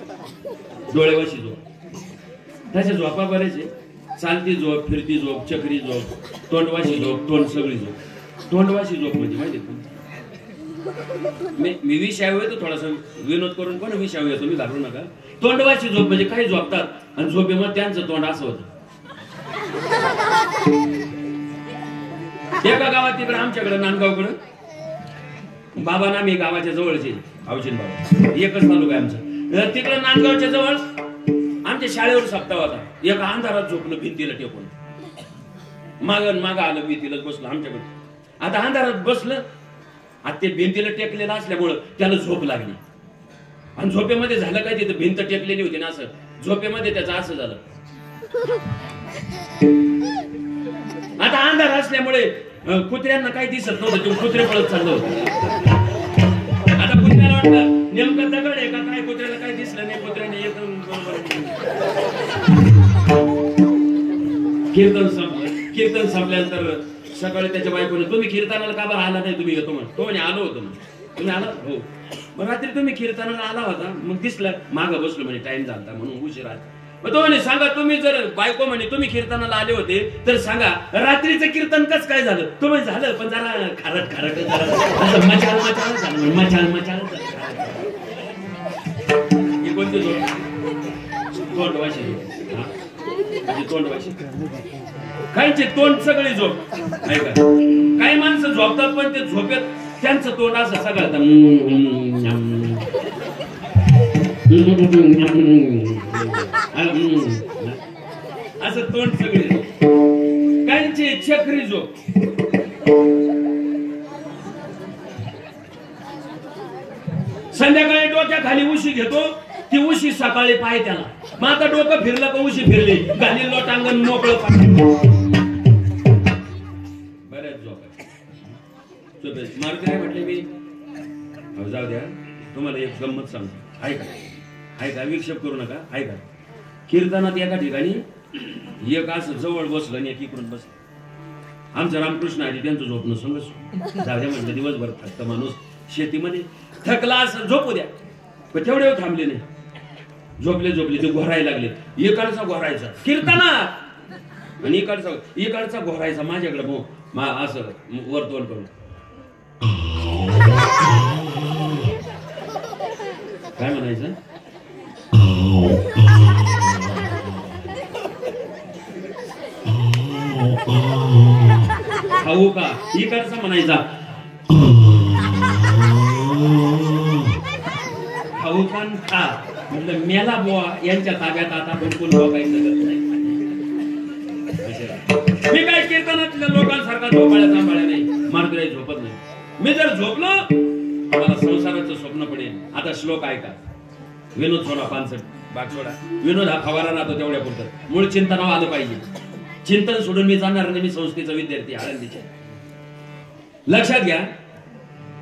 डोळेवाशी झोप. त्याच्या झोपा बरेच आहे. चालती झोप, फिरती झोप, चक्री झोप, तोंडवाशी झोप, तोंड सगळी झोप. तोंडवाशी झोप म्हणजे माहिती मी विषय येतो थोडासा विनोद करून, पण विषय येतो, मी घाबरू नका. तोंडवाशी झोप म्हणजे काही झोपतात आणि झोपेमध्ये त्यांचं तोंड असं होतं. एका गावात तिकडे आमच्याकडे नांदगावकडे बाबा ना, मी गावाच्या जवळचे अवचिन बाबा, एकच तालुका आहे आमचा. तिकडे नांदगावच्या जवळ आमच्या शाळेवर सप्ताह होता. एका अंधारात झोपलं भिंतीला टेकून, माग आलं भिंतीला बसलं आमच्याकडे. आता अंधारात बसलं, आता ते भिंतीला टेकलेलं असल्यामुळं त्याला झोप लागली. आणि झोपेमध्ये झालं काय, तिथं भिंत टेकलेली होती ना, असं झोपेमध्ये त्याचं असं झालं. आता अंधार असल्यामुळे कुत्र्यांना काही दिसत नव्हतं, ते कुत्रे पळत चाललं होतं. आता कुत्र्याला वाटलं नेमकं दगड आहे का काय, कुत्र्याला काही दिसलं नाही. कुत्र्याने एकदम कीर्तन संपल्यानंतर सकाळी त्याच्या बायकोने, तुम्ही कीर्तनाला का बरं आला नाही? तुम्ही येतो म्हण. तो म्हणे आलो होतो. तुम्ही आला? हो. मग रात्री तुम्ही कीर्तनाला आला होता, मग दिसलं मागं बसलो म्हणे, टाइम झाला म्हणून उशीर आला. मग तो म्हणे सांगा, तुम्ही जर बायको म्हणे तुम्ही कीर्तनाला आले होते तर सांगा रात्रीचं कीर्तन कसं काय झालं? तो म्हणे झालं पण जरा खारट खारट झालं, मचाल मचाल झालं, मचाल मचाल झालं. ही कोणती तोंडवाशी झोप, तोंडवाशी. काहींचे तोंड सगळी झोप आहे का. काही माणसं झोपतात पण ते झोपेत त्यांचं तोंड असं सगळं असं तोंड सगळे. काहींची चक्री झोप. संध्याकाळी डोक्याखाली उशी घेतो, ती उशी सकाळी पाय त्याला. मग आता डोकं फिरलं का उशी फिरली, घाली लोटांगण मोकळं. बऱ्याच झोप आहे. मारुती म्हटले मी जाऊ द्या, तुम्हाला एक गंमत सांगतो, ऐका, विक्षेप करू नका, ऐका. कीर्तनात एका ठिकाणी एक असं जवळ बसलं आणि एक इकडून बसलं. आमचं रामकृष्ण आहे त्यांचं झोपणं संगच. जाऊ द्या म्हटलं, दिवसभर थकतं माणूस शेतीमध्ये, थकला असं झोपू द्या. पण तेवढे वेळ थांबले नाही, झोपले ते घोरायला लागले. एकाचा घोरायचा कीर्तनात. आणि इकडचा घोरायचा माझ्याकडे असं वर्तवण करून. काय म्हणायचं? खाऊ का? इकडचा म्हणायचा खाऊ का खा. म्हटलं मेला बुवा यांच्या ताब्यात आता बिलकुल बघायचं नाही. मी काय कीर्तनातल्या लोकांसारखा झोपाळ्या सांभाळ्या नाही. मारुतीराय झोपत नाही. मी जर झोपलो मला संसाराचं स्वप्न पडेल. आता श्लोक ऐका. विनोद सोडा, पानसट बाग सोडा. विनोद हा फवारा राहतो तेवढ्या पुरतं. मूळ चिंतनावर आलं पाहिजे. चिंतन सोडून मी जाणार नाही. मी संस्थेचा विद्यार्थी आळंदीचे. लक्षात घ्या.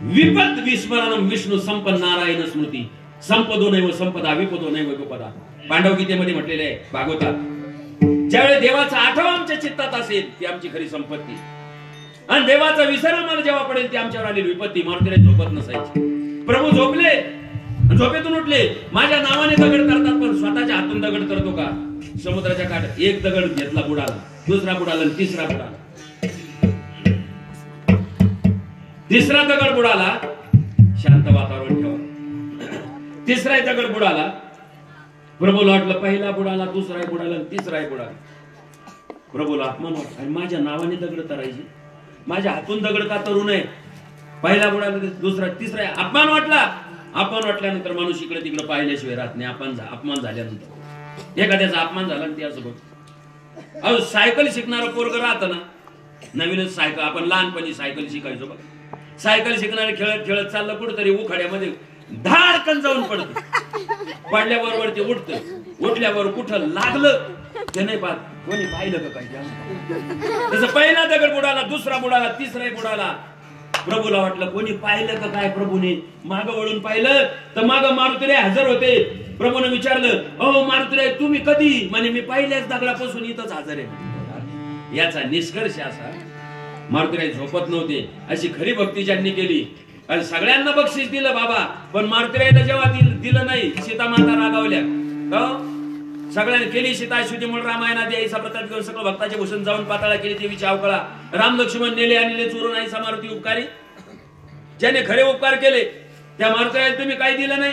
विपद विस्मरणम विष्णू संपद नारायण स्मृती संपदो नैव संपदा विपदो नैव विपदा. पांडव गीतेमध्ये म्हटलेले आहे भागवतात. ज्यावेळी देवाचा आठवण आमच्या चित्तात असेल ती आमची खरी संपत्ती, आणि देवाचा विसर आम्हाला जेव्हा पडेल ती आमच्यावर आलेली विपत्ती. मारुतीराय झोपत नसायची. प्रभू झोपले, झोपेतून उठले. माझ्या नावाने दगड करतात पण स्वतःच्या हातून दगड करतो का? समुद्राच्या काठात एक दगड घेतला बुडाला, दुसरा बुडाला, तिसरा बुडाला, तिसरा दगड बुडाला. शांत वातावरण ठेवा. तिसरा दगड बुडाला. प्रभूला वाटलं पहिला बुडाला, दुसरा बुडाला, तिसरा बुडाला. प्रभूला अपमान वाटला. माझ्या नावाने दगड करायचे, माझ्या हातून दगड का तरू नये? पहिला बुडाला, दुसरा, तिसरा. अपमान वाटला. अपमान वाटल्यानंतर माणूस इकडे तिकडे पाहिल्याशिवाय राहत नाही. अपमान झाल्यानंतर एखाद्याचा अपमान झाला ते असं बघ. अहो सायकल शिकणारं पोरग राहतं ना, नवीनच सायकल. आपण लहानपणी सायकल शिकायचो बघ. सायकल शिकणारे खेळत खेळत चाललं कुठेतरी उखाड्यामध्ये धाडकन जाऊन पडत. पडल्याबरोबर ते उठत. उठल्यावर कुठं लागलं ते नाही पाहत. कोणी पाहिलं का काय? तसं पहिला दगड बुडाला, दुसरा बुडाला, तिसरा बुडाला. प्रभूला वाटलं कोणी पाहिलं का काय? प्रभूने मागं वळून पाहिलं तर मागं मारुतीराय हजर होते. प्रभूने विचारलं, अहो मारुतीराय तुम्ही कधी? म्हणे मी पहिल्याच दगडापासून इथंच हजर आहे. याचा निष्कर्ष असा, मारुतीराय झोपत नव्हते. अशी खरी भक्ती ज्यांनी केली आणि सगळ्यांना बक्षीस दिलं बाबा, पण मारुतीरायला जेव्हा दिलं नाही सीता माता रागावल्या. सगळ्यांनी केली सीताश्वती म्हणून रामायणात यायचा प्रताप घेऊन सगळं भक्ताचे भूषण जाऊन पाताळा केली. देवीची अवकळा राम लक्ष्मण नेले आणि चोरून आई मारुती उपकारी. ज्याने खरे उपकार केले त्या मारुतीरायला तुम्ही काही दिलं नाही.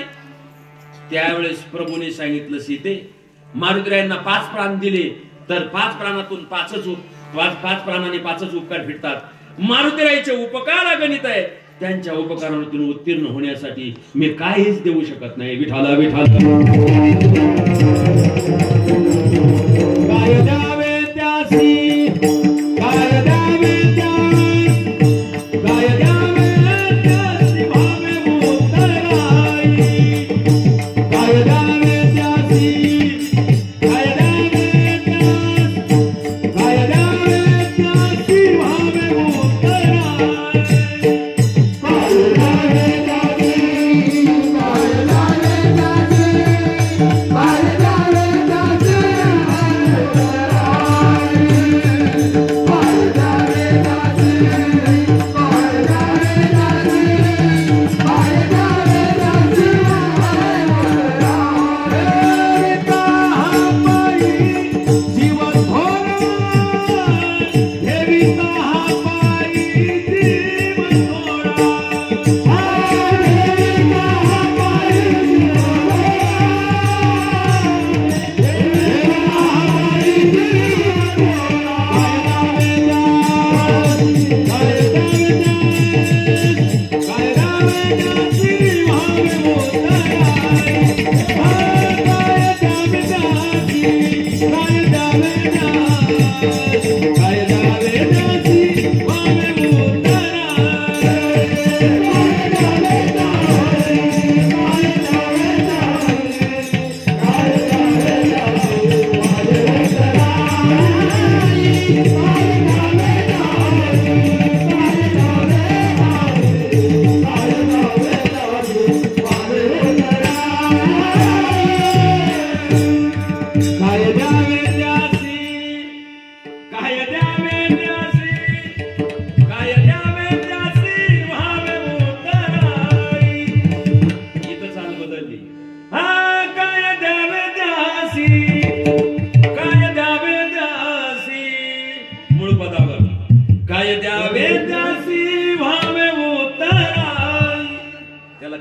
त्यावेळेस प्रभूने सांगितलं, सीते मारुतीरायांना 5 प्राण दिले तर 5 प्राणातून 5 प्राणाने 5 उपकार फिरतात. मारुतीरायाचे उपकार अगणित आहे. त्यांच्या उपकारातून उत्तीर्ण होण्यासाठी मी काहीच देऊ शकत नाही. विठाला विठाला काय द्यावे त्यासी, काय द्यावे त्यास, काय द्यावे त्यासी भावे उतराई. काय द्यावे त्यासी, काय द्यावे त्यास, काय द्यावे त्यासी भावे उतराई. Bye.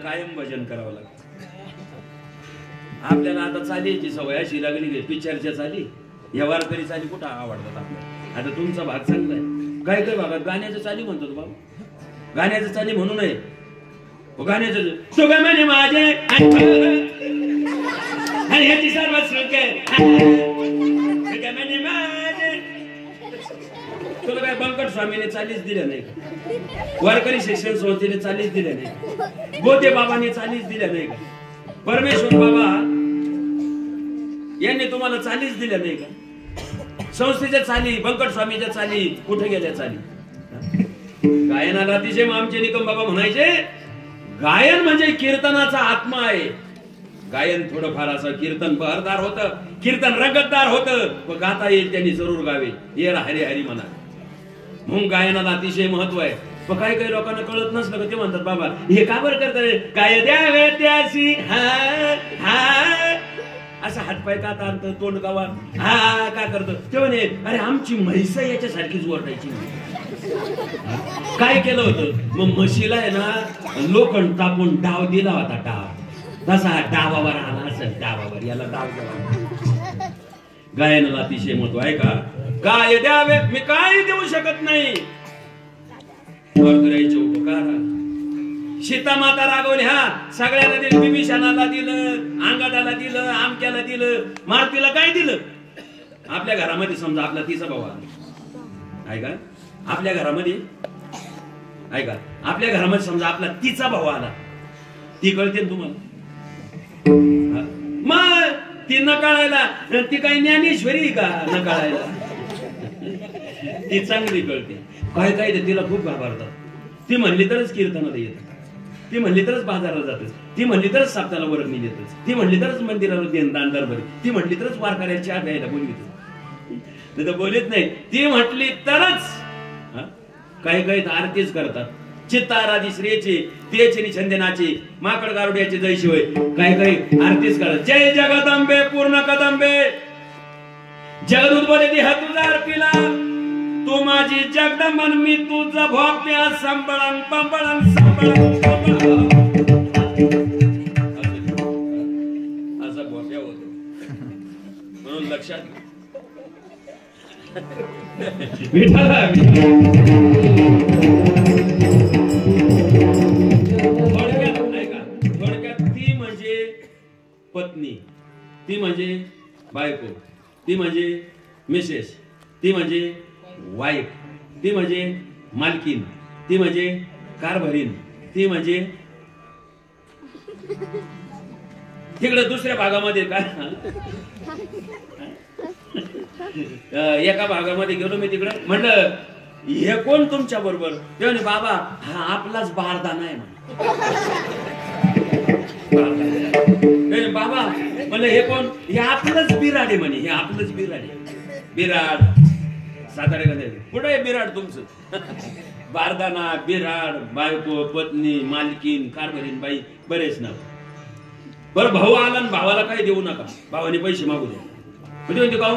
कायम भजन करावं लागतं. आपल्याला आता चालीची सवय अशी लागली की पिक्चरच्या चाली, या वारकरी चाली कुठं आवडतात आपल्याला. आता तुमचा भाग चांगला आहे. काय काय भागात गाण्याच्या चाली म्हणतो बाबा, गाण्याच्या चाली म्हणू नये. गाण्याचं तो काय म्हणे माझे आणि ह्याची सर्व सुख म्हणे माझे. तुला काय बंकट स्वामीने चालीच दिल्या नाही का? वारकरी शिक्षण संस्थेने चालीच दिल्या नाही? गोते बाबांनी चालीच दिल्या नाही का? परमेश्वर बाबा यांनी तुम्हाला चालीच दिल्या नाही का? संस्थेच्या चाली, बंकट स्वामीच्या चाली कुठे गेल्या चाली? गायनाला अतिशय आमचे निकम बाबा म्हणायचे, गायन म्हणजे कीर्तनाचा आत्मा आहे. गायन थोडंफार असं कीर्तन बहरदार होतं, कीर्तन रंगतदार होतं, व गाता येईल त्यांनी जरूर गावे. ये हरी हरी म्हणा. म्हणून गायनाला अतिशय महत्व आहे. पण काही काही लोकांना कळत नसलं का ते म्हणतात, बाबा हे का बरं करताय, काय द्यावे त्याशी असं हातपाय का ताणतं, तोंड गावा हा का करतं. ते म्हणे अरे आमची म्हैस याच्यासारखीच ओरडायची. काय केलं होतं मग म्हशीला आहे ना लोखंड तापून डाव दिला होता. डाव तसा डावावर आला असेल, डावावर याला डाव केला. गायनाला अतिशय महत्व आहे का? काय द्यावे, मी काय देऊ शकत नाही. करायचे उपकार सीता माता रागवली, हा सगळ्याला दिलं, बिभीषणाला दिलं, अंगदाला दिलं, आमक्याला दिलं, मारुतीला काय दिलं? आपल्या घरामध्ये समजा आपला तिचा भाऊ आला, आहे का? आपल्या घरामध्ये आहे का? आपल्या घरामध्ये समजा आपला तिचा भाऊ आला, ती कळते तुम्हाला? मग ती न कळायला, ती काही ज्ञानेश्वरी का न कळायला? ती चांगली कळते. काय काय तिला खूप घाबरतात. ती म्हणली तरच कीर्तनाला येतात, ती म्हणली तरच बाजाराला जातच, ती म्हणली तरच साप्ताला वर्गणी देतच, ती म्हणली तरच मंदिराला दानदार बरे, ती म्हणली तरच वारकऱ्याची चहा घ्यायला बोलवित. तर बोलत नाही. ती म्हटली तरच. काही काही आरतीच करतात. चित्ताराधी श्रेयचे तेचे छंदनाचे माकड गारुड्याचे जय शिवय. काही काही आरतीच करतात. जय जगदंबे पूर्ण कदंबे, जगदूत बोले ती हा तुझा अर्पिला, तू माझी जगदंबन मी तुझा भोप्या संबळण पंबळण संबळण असा भोप्या होतो. म्हणून लक्षात थोडक्यात ती म्हणजे पत्नी, ती म्हणजे बायको, ती म्हणजे मिसेस, ती म्हणजे वाईफ, ती म्हणजे मालकीन, ती म्हणजे कारभारीन, ती म्हणजे तिकडे दुसऱ्या भागामध्ये काय एका भागामध्ये गेलो मी, तिकडे म्हणलं हे कोण तुमच्या बरोबर? ते म्हणे बाबा हा आपलाच बारदाना आहे म्हणे. बाबा म्हणलं हे कोण? हे आपलंच बिराड आहे म्हणे, हे आपलंच बिराड आहे. बिराड सातारे मध्ये कुठे आहे बिराड तुमचं? बारदाना, बिराड, बायको, पत्नी, मालकीन, कारभारीन बाई, बरेच नाव. बरं भाऊ आला आणि भावाला काही देऊ नका, भावाने पैसे मागू द्या. म्हणजे का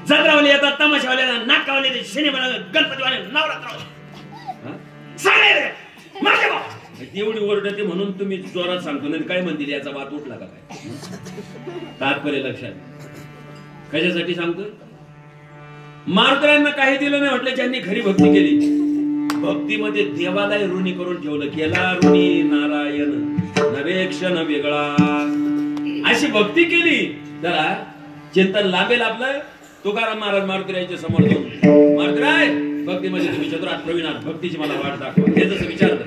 जत्रावाले येतात, तमाशावाले, नाटकावाले, सिनेमा, गणपतीवाले, नवरात्र माझे भाऊ एवढी ओरडते म्हणून तुम्ही जोरात सांगतो. नाही काय म्हणतील याचा वाद उठला का काय? तात्पर्य लक्षात. कशासाठी सांगतो? मारुतींना काही दिलं नाही म्हटलं. ज्यांनी खरी भक्ती केली, भक्तीमध्ये देवाला ऋणी करून ठेवलं. केला ऋणी नारायण नवे क्षण वेगळा, अशी भक्ती केली जरा चिंतन लाभेल आपलं. तुकाराम महाराज मारुतीरायाच्या समोर जाऊन, मारुतीराय भक्तीमध्ये तुम्ही चतुरात प्रवीण आहात, भक्तीची मला वाट दाखवा. हे जसं विचारलं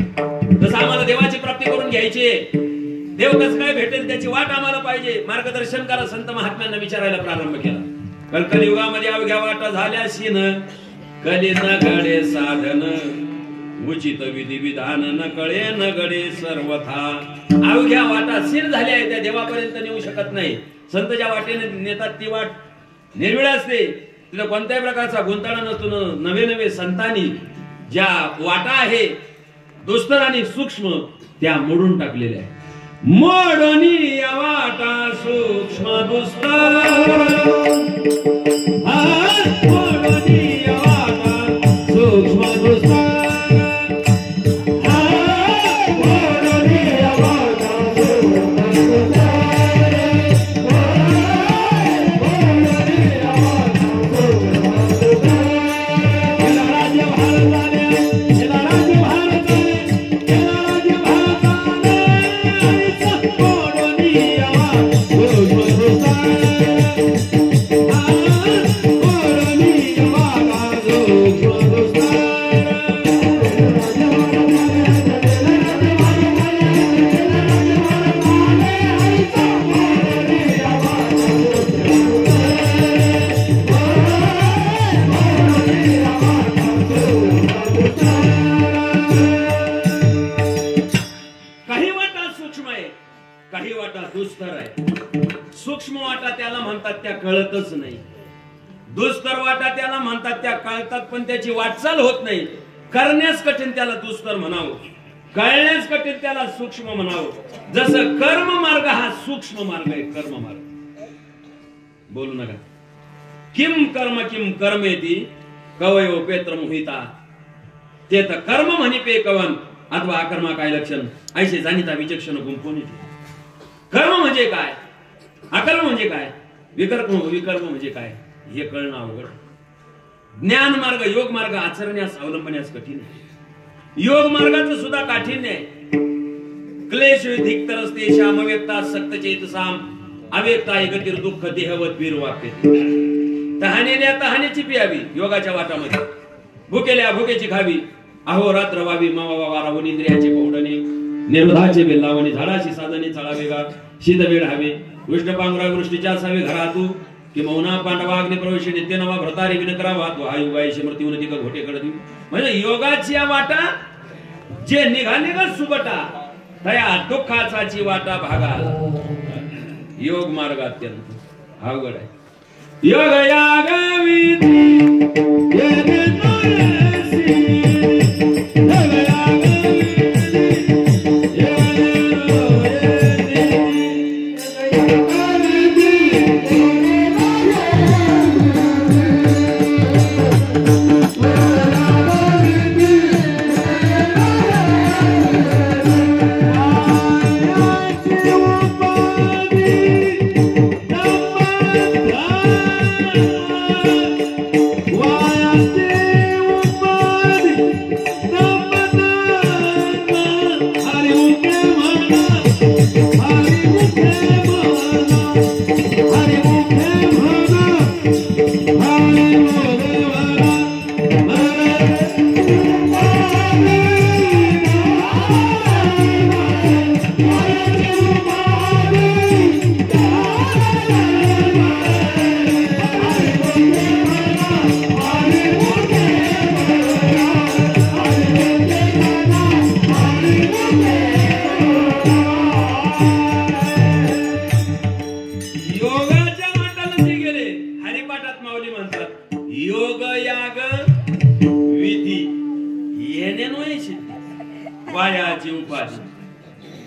तसं आम्हाला देवाची प्राप्ती करून घ्यायची. देव कसं काय भेटेल त्याची वाट आम्हाला पाहिजे. मार्गदर्शन करा. संत महात्म्यांना विचारायला प्रारंभ केला. कलियुगामध्ये अवघ्या वाटा झाल्याशीन, कली न घडे साधन, उचित विधी विधान न कळे न घडे सर्वथा. अवघ्या वाटा सीन झाल्या आहेत, त्या देवापर्यंत नेऊ शकत नाही. संत ज्या वाटेने नेतात ती वाट निर्विळ असते, तिला कोणत्याही प्रकारचा गुंताळा नसतो. नवे नवे संतांनी ज्या वाटा आहे दुस्तर आणि सूक्ष्म त्या मोडून टाकलेल्या आहे. मोडणी या वाटा सूक्ष्म दुस्तर, मोडणी या वाटा सूक्ष्म दुस्तर, मोडणी या वाटा त्या कळतच नाही. दुस्तर वाटा त्याला म्हणतात, त्या कळतात पण त्याची वाटचाल होत नाही. करण्यास कठीण त्याला दुस्तर म्हणावं, कळण्यास कठीण त्याला सूक्ष्म म्हणावं. जसं कर्म मार्ग हा सूक्ष्म मार्ग आहे. कर्म मार्ग बोलू नका. किम कर्मेती कवयो पेत्र मोहिता, ते तर कर्म म्हणी पे कवन अथवा अकर्मा काय लक्षण ऐसे जाणीता विचक्षण गुंफून येते. कर्म म्हणजे काय, अकर्म म्हणजे काय, विकर्म म्हणजे काय हे कळणं अवघड. ज्ञान मार्ग योग मार्ग आचरण्यास अवलंबण्यास कठीण आहे. योग मार्गाचं सुद्धा काठीण्य आहे. क्लेश धिक्तरस्ते श्याम अव्यक्ता सक्त चेतसाम अव्यक्ता एकतीर दुःख देहवत वीर वाक्य. तहानेल्या तहानेची पियावी योगाच्या वाटामध्ये, भुकेल्या भुकेची खावी, अहोरात्र व्हावी मावा राहून इंद्रियाचे पौडणे, निर्धाचे बेलावणी झाडाशी साधने चळा वेगा, शीत वेळ हवे कृष्ण पांगुरा वृष्टीच्या असावे घरातू कि मौना पांडवा अग्नि प्रवेश नित्य नवा भ्रतारी विन करावा तो हा युगायशी मृत्यू उन्नती का घोटे कडदी. म्हणजे योगाची वाटा जे निघाले ग सुबटा तया दुःखाचाची वाटा भागा. योग मार्ग अत्यंत अवघड आहे. योग याग विधी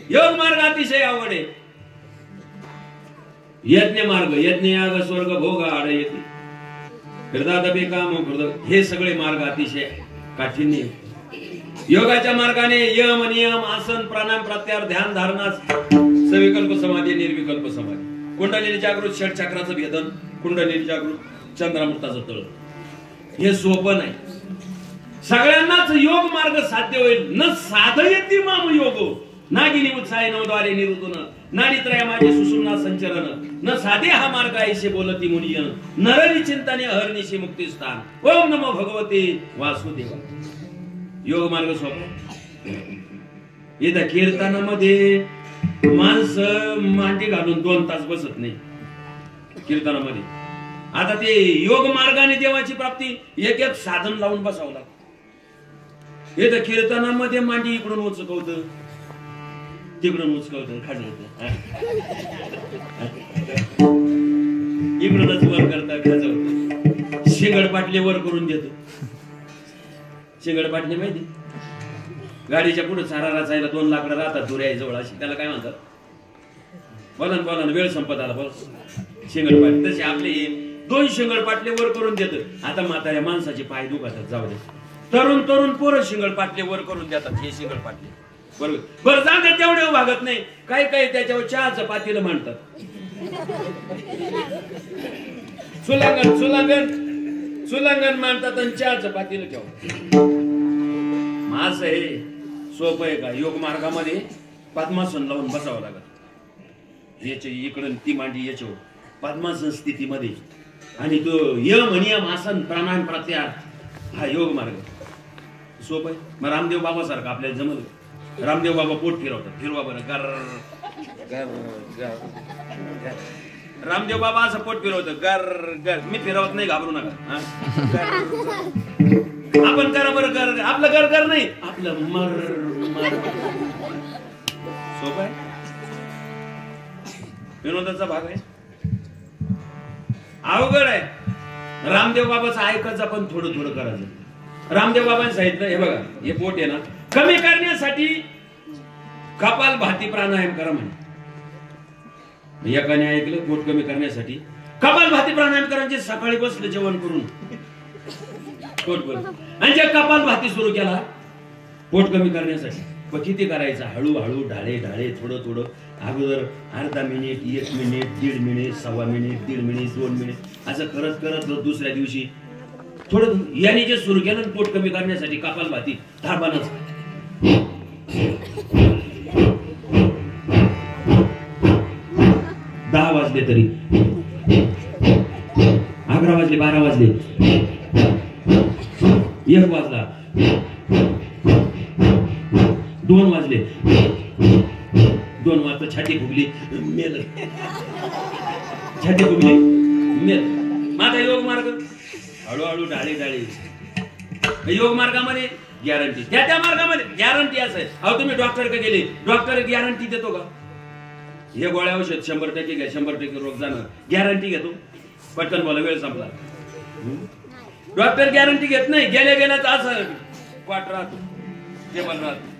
योग मार्ग अतिशय आवड आहे. यज्ञ मार्ग यज्ञ याग स्वर्ग भोग आड येते हृदय काम हे सगळे मार्ग अतिशय काठीण्य. योगाच्या मार्गाने यम नियम आसन प्राणायाम प्रत्याहार ध्यान धारणा सविकल्प समाधी निर्विकल्प समाधी, कुंडलिनी जागृत षट चक्राचं भेदन, कुंडलिनी जागृत चंद्रामृताचं तळ, हे सोपं नाही. सगळ्यांनाच योग मार्ग साध्य होईल. न साधयती माम योगो नागिनी उत्साही नवद्वारे निरुतन नाडीत्रय माझे सुसुम्ना संचरण न साधे हा मार्ग ऐसे बोलती मुनियन नररी चिंतने अहर्निशी मुक्ती स्थान. ओम नमो भगवते वासुदेवा. योग मार्ग सोपा. इथं कीर्तनामध्ये माणसं मांडी घालून 2 तास बसत नाही कीर्तनामध्ये. आता ते योग मार्गाने देवाची प्राप्ती एक एक साधन लावून बसावं लागतं. इथं कीर्तनामध्ये मांडी इकडून उचकवत तिकडून उचकवत खाजवत, इकडूनच वर करता खाजवत, शिंगड पाटले वर करून देतो. शिंगड पाटले माहिती, गाडीच्या पुढे चारा रचायला 2 लाकडं राहतात दुऱ्या जवळ अशी, त्याला काय म्हणतात? बोला ना वेळ संपत आला बोल. शिंगड पाटले तसे आपले 2 शिंगड पाटले वर करून देत. आता म्हाताऱ्या माणसाचे पाय दुखातात, जाऊ दे. तरुण पोरं शिंगड पाटले वर करून देतात. हे शिंगड पाटले बरोबर बरं जाऊ दे, तेवढे भागत नाही. काही त्याच्यावर चहाचं पातेलं मांडतात. सुलांगण मांडतात आणि चहाचं पातेलं ठेवतात. मास हे सोपं आहे का? योग मार्गामध्ये पद्मासन लावून बसावं लागत. याच्या इकडून ती मांडी याच्यावर पद्मासन स्थितीमध्ये, आणि तो यम नियम आसन प्राणायाम प्रत्याहार हा योग मार्ग सोपं आहे. मग रामदेव बाबा सारखं आपल्याला जमल. रामदेव बाबा पोट फिरवतात. फिरवा बरं गर गर गर. रामदेव बाबा असं पोट फिरवतं गर गर. मी फिरवत नाही, घाबरू नका. आपण करा बरं गर. आपलं गर गर नाही, आपलं मर मर. सोपं आहे, विनोदाचा भाग आहे. अवघड आहे. रामदेव बाबाचं ऐकायचं पण थोडं थोडं करायचं. रामदेव बाबांनी सांगितलं, हे बघा हे पोट आहे ना कमी करण्यासाठी कपालभाती प्राणायाम करा म्हणे. एकाने ऐकलं पोट कमी करण्यासाठी कपालभाती प्राणायाम करायचे. सकाळी बसलं जेवण करून पोट बस आणि जे कपालभाती सुरू केला पोट कमी करण्यासाठी. पण किती करायचं? हळूहळू ढाळे ढाळे थोडं थोडं. अगोदर अर्धा minute, 1 minute, 1.5 minute, 1.25 minute, 1.5 minute, 2 minute असं करत करत दुसऱ्या दिवशी थोडं याने जे सुरू केलं पोट कमी करण्यासाठी कपालभाती धारबानच. 10 वाजले तरी 11 वाजले, 12 वाजले, 1 वाजला, 2 वाजले, 2 वाजता छाती फुगली मेल, छाती फुगली मेल. माझा योग मार्ग हळूहळू ढाळे ढाळे. योग मार्गामध्ये गॅरंटी, त्या मार्गामध्ये गॅरंटी असं आहे. अहो तुम्ही डॉक्टरकडे गेले, डॉक्टर गॅरंटी देतो का? हे गोळ्या औषध 100% घ्या, 100% रोग जाणार, गॅरंटी घेतो? पटकन बोला, वेळ संपला. डॉक्टर गॅरंटी घेत नाही. गेल्या गेल्याच असं वाट राहतो, टेबल राहतो,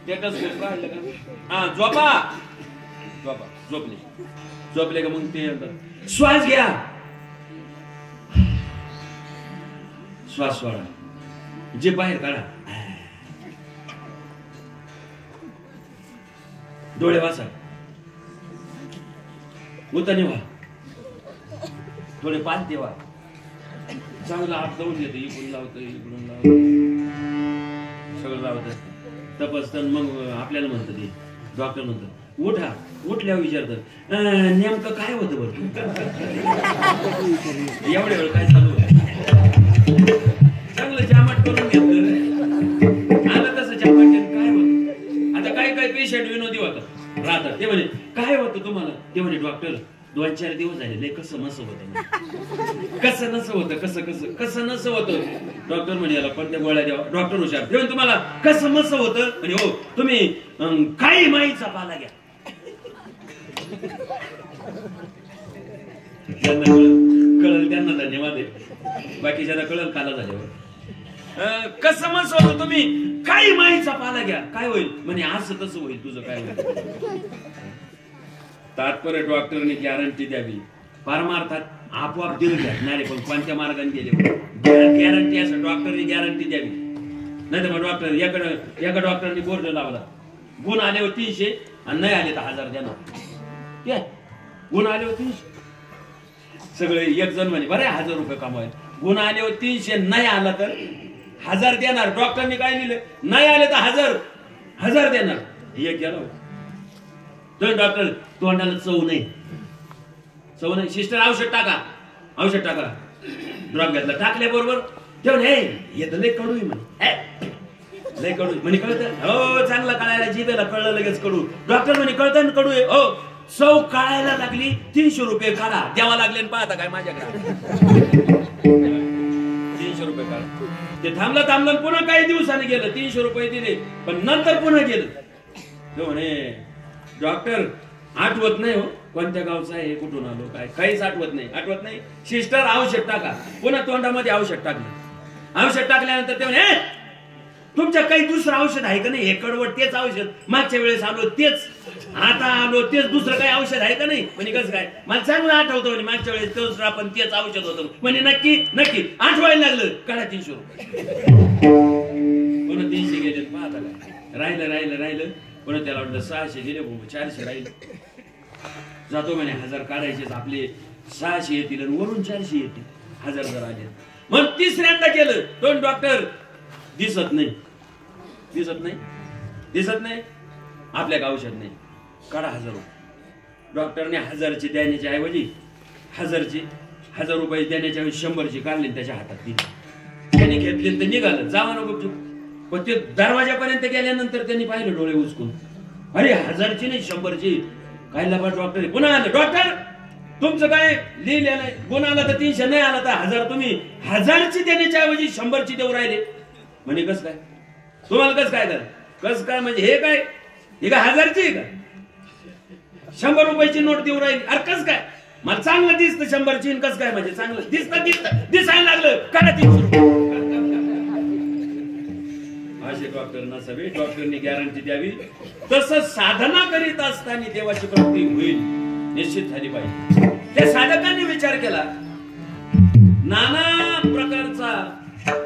स्टेटस काढलं का हा झोपा झोपा, झोपले का मग ते श्वास घ्या, श्वास सोडा, जे बाहेर काढा, डोळे वाचा, उताने व्हा, थोडे पान तेव्हा, चांगला हात लावून घेतो, इकडून लावतो, इकडून लावतो, सगळं लावत तपसतं. मग आपल्याला म्हणतं ते डॉक्टर म्हणतं उठा. उठल्यावर विचारतात नेमकं काय होतं बरं, एवढ्या वेळ काय चालू होतं? चांगलं जामट करून घेतलं, आलं तसं जामट काय होतं. आता काही पेशंट विनोदी होतात राहतात, ते म्हणे काय होतं तुम्हाला? ते म्हणे डॉक्टर 2-4 दिवस झाले लय कसं नसं होतं. कसं नसं होतं, कसं नसं होतं. डॉक्टर म्हणे याला कोणत्या गोळ्या द्यावा? डॉक्टर हुशार, ते तुम्हाला कसं मसं होतं? म्हणे हो तुम्ही काही माईचा पाला घ्या. ज्यांना कळलं त्यांना धन्यवाद आहे, बाकीच्या कळलं काला झाल्यावर. कसं मसं होतं, तुम्ही काही माईचा पाला घ्या, काय होईल? म्हणे असं तसं होईल, तुझं काय होईल? तात्पर्य डॉक्टरने गॅरंटी द्यावी, परमार्थात आपोआप दिल घ्या. पण कोणत्या मार्गाने गेले गॅरंटी, असं डॉक्टरने गॅरंटी द्यावी. नाही तर मग डॉक्टर एका डॉक्टरने बोर्ड लावला, गुण आले 300 आणि नाही आले तर 1000 देणार. गुण आले 300, सगळे एक जण म्हणे बरे 1000 रुपये कमवाय. गुण आले 300, नाही आला तर 1000 देणार. डॉक्टरने काय लिहिलं? नाही आले तर 1000 देणार. एक गेलो तर डॉक्टर तोंडाला चव नाही, सिस्टर औषध टाका. ड्रॉप घेतला, टाकल्या बरोबर तेव्हा येत लय कडू म्हणे, लय कडू म्हणे. कळत हो, चांगला कळायला जिभेला कळलं लगेच कडू. डॉक्टर म्हणे कळतं कडू आहे हो. चव कळायला लागली, 300 रुपये काढा द्यावा लागले. पाहता काय माझ्याकडे 300 रुपये काढा. ते थांबलं पुन्हा काही दिवसांनी गेलं, 300 रुपये दिले, पण नंतर पुन्हा गेलं. तो म्हणे डॉक्टर आठवत नाही हो कोणत्या गावचा आहे, कुठून आलो, काय काहीच आठवत नाही. सिस्टर औषध टाका. पुन्हा तोंडामध्ये औषध टाकलं. औषध टाकल्यानंतर ते म्हणे तुमच्या काही दुसरं औषध आहे का नाही? हे कडवट तेच औषध, मागच्या वेळेस आलो तेच, आता आलो तेच, दुसरं काही औषध आहे का नाही? म्हणजे कसं काय? मला चांगलं आठवतं म्हणे मागच्या वेळेस दुसरं आपण तेच औषध होतं म्हणजे. नक्की आठवायला लागलं. काढा 300 रुपये. पुन्हा 300 गेले. पाहता काय राहिलं. पुन्हा त्याला वाटलं 600 गेले, 400 राहिले. जातो म्हणे 1000 काढायचे, आपले 600 येतील आणि वरून 400 येतील. 1000 जर आले. मग तिसऱ्यांदा केलं. दोन डॉक्टर दिसत नाही, आपल्या औषध नाही. काढा 1000 रुपये. डॉक्टरने 1000चे देण्याच्या ऐवजी 1000 रुपये देण्याच्या ऐवजी 100चे काढले, त्याच्या हातात दिली. त्याने घेतले तर निघालं. जावा नको. पण ते दरवाजापर्यंत गेल्यानंतर त्यांनी पाहिलं डोळे उचकून, अरे 1000ची नाही 100ची. काय लबा डॉक्टर पुन्हा आलं. डॉक्टर तुमचं काय लिहिलेलं आहे? गुण आला तर 300, नाही आला तर 1000. तुम्ही 1000ची देण्याच्या ऐवजी 100ची देऊ राहिले. म्हणे कस काय? तुम्हाला कस काय म्हणजे हे काय? हे काय 1000ची आहे का? 100 रुपयाची नोट देऊ राहिली. अरे कस काय? मला चांगलं दिसतं 100 चीन कसं काय म्हणजे चांगलं दिसायला लागलं करा 300 रुपये. असे डॉक्टर नसावे, डॉक्टरनी गॅरंटी द्यावी. तसं साधना करीत असताना देवाची प्राप्ती होईल निश्चित झाली पाहिजे. त्या साधकांनी विचार केला नाना प्रकारचा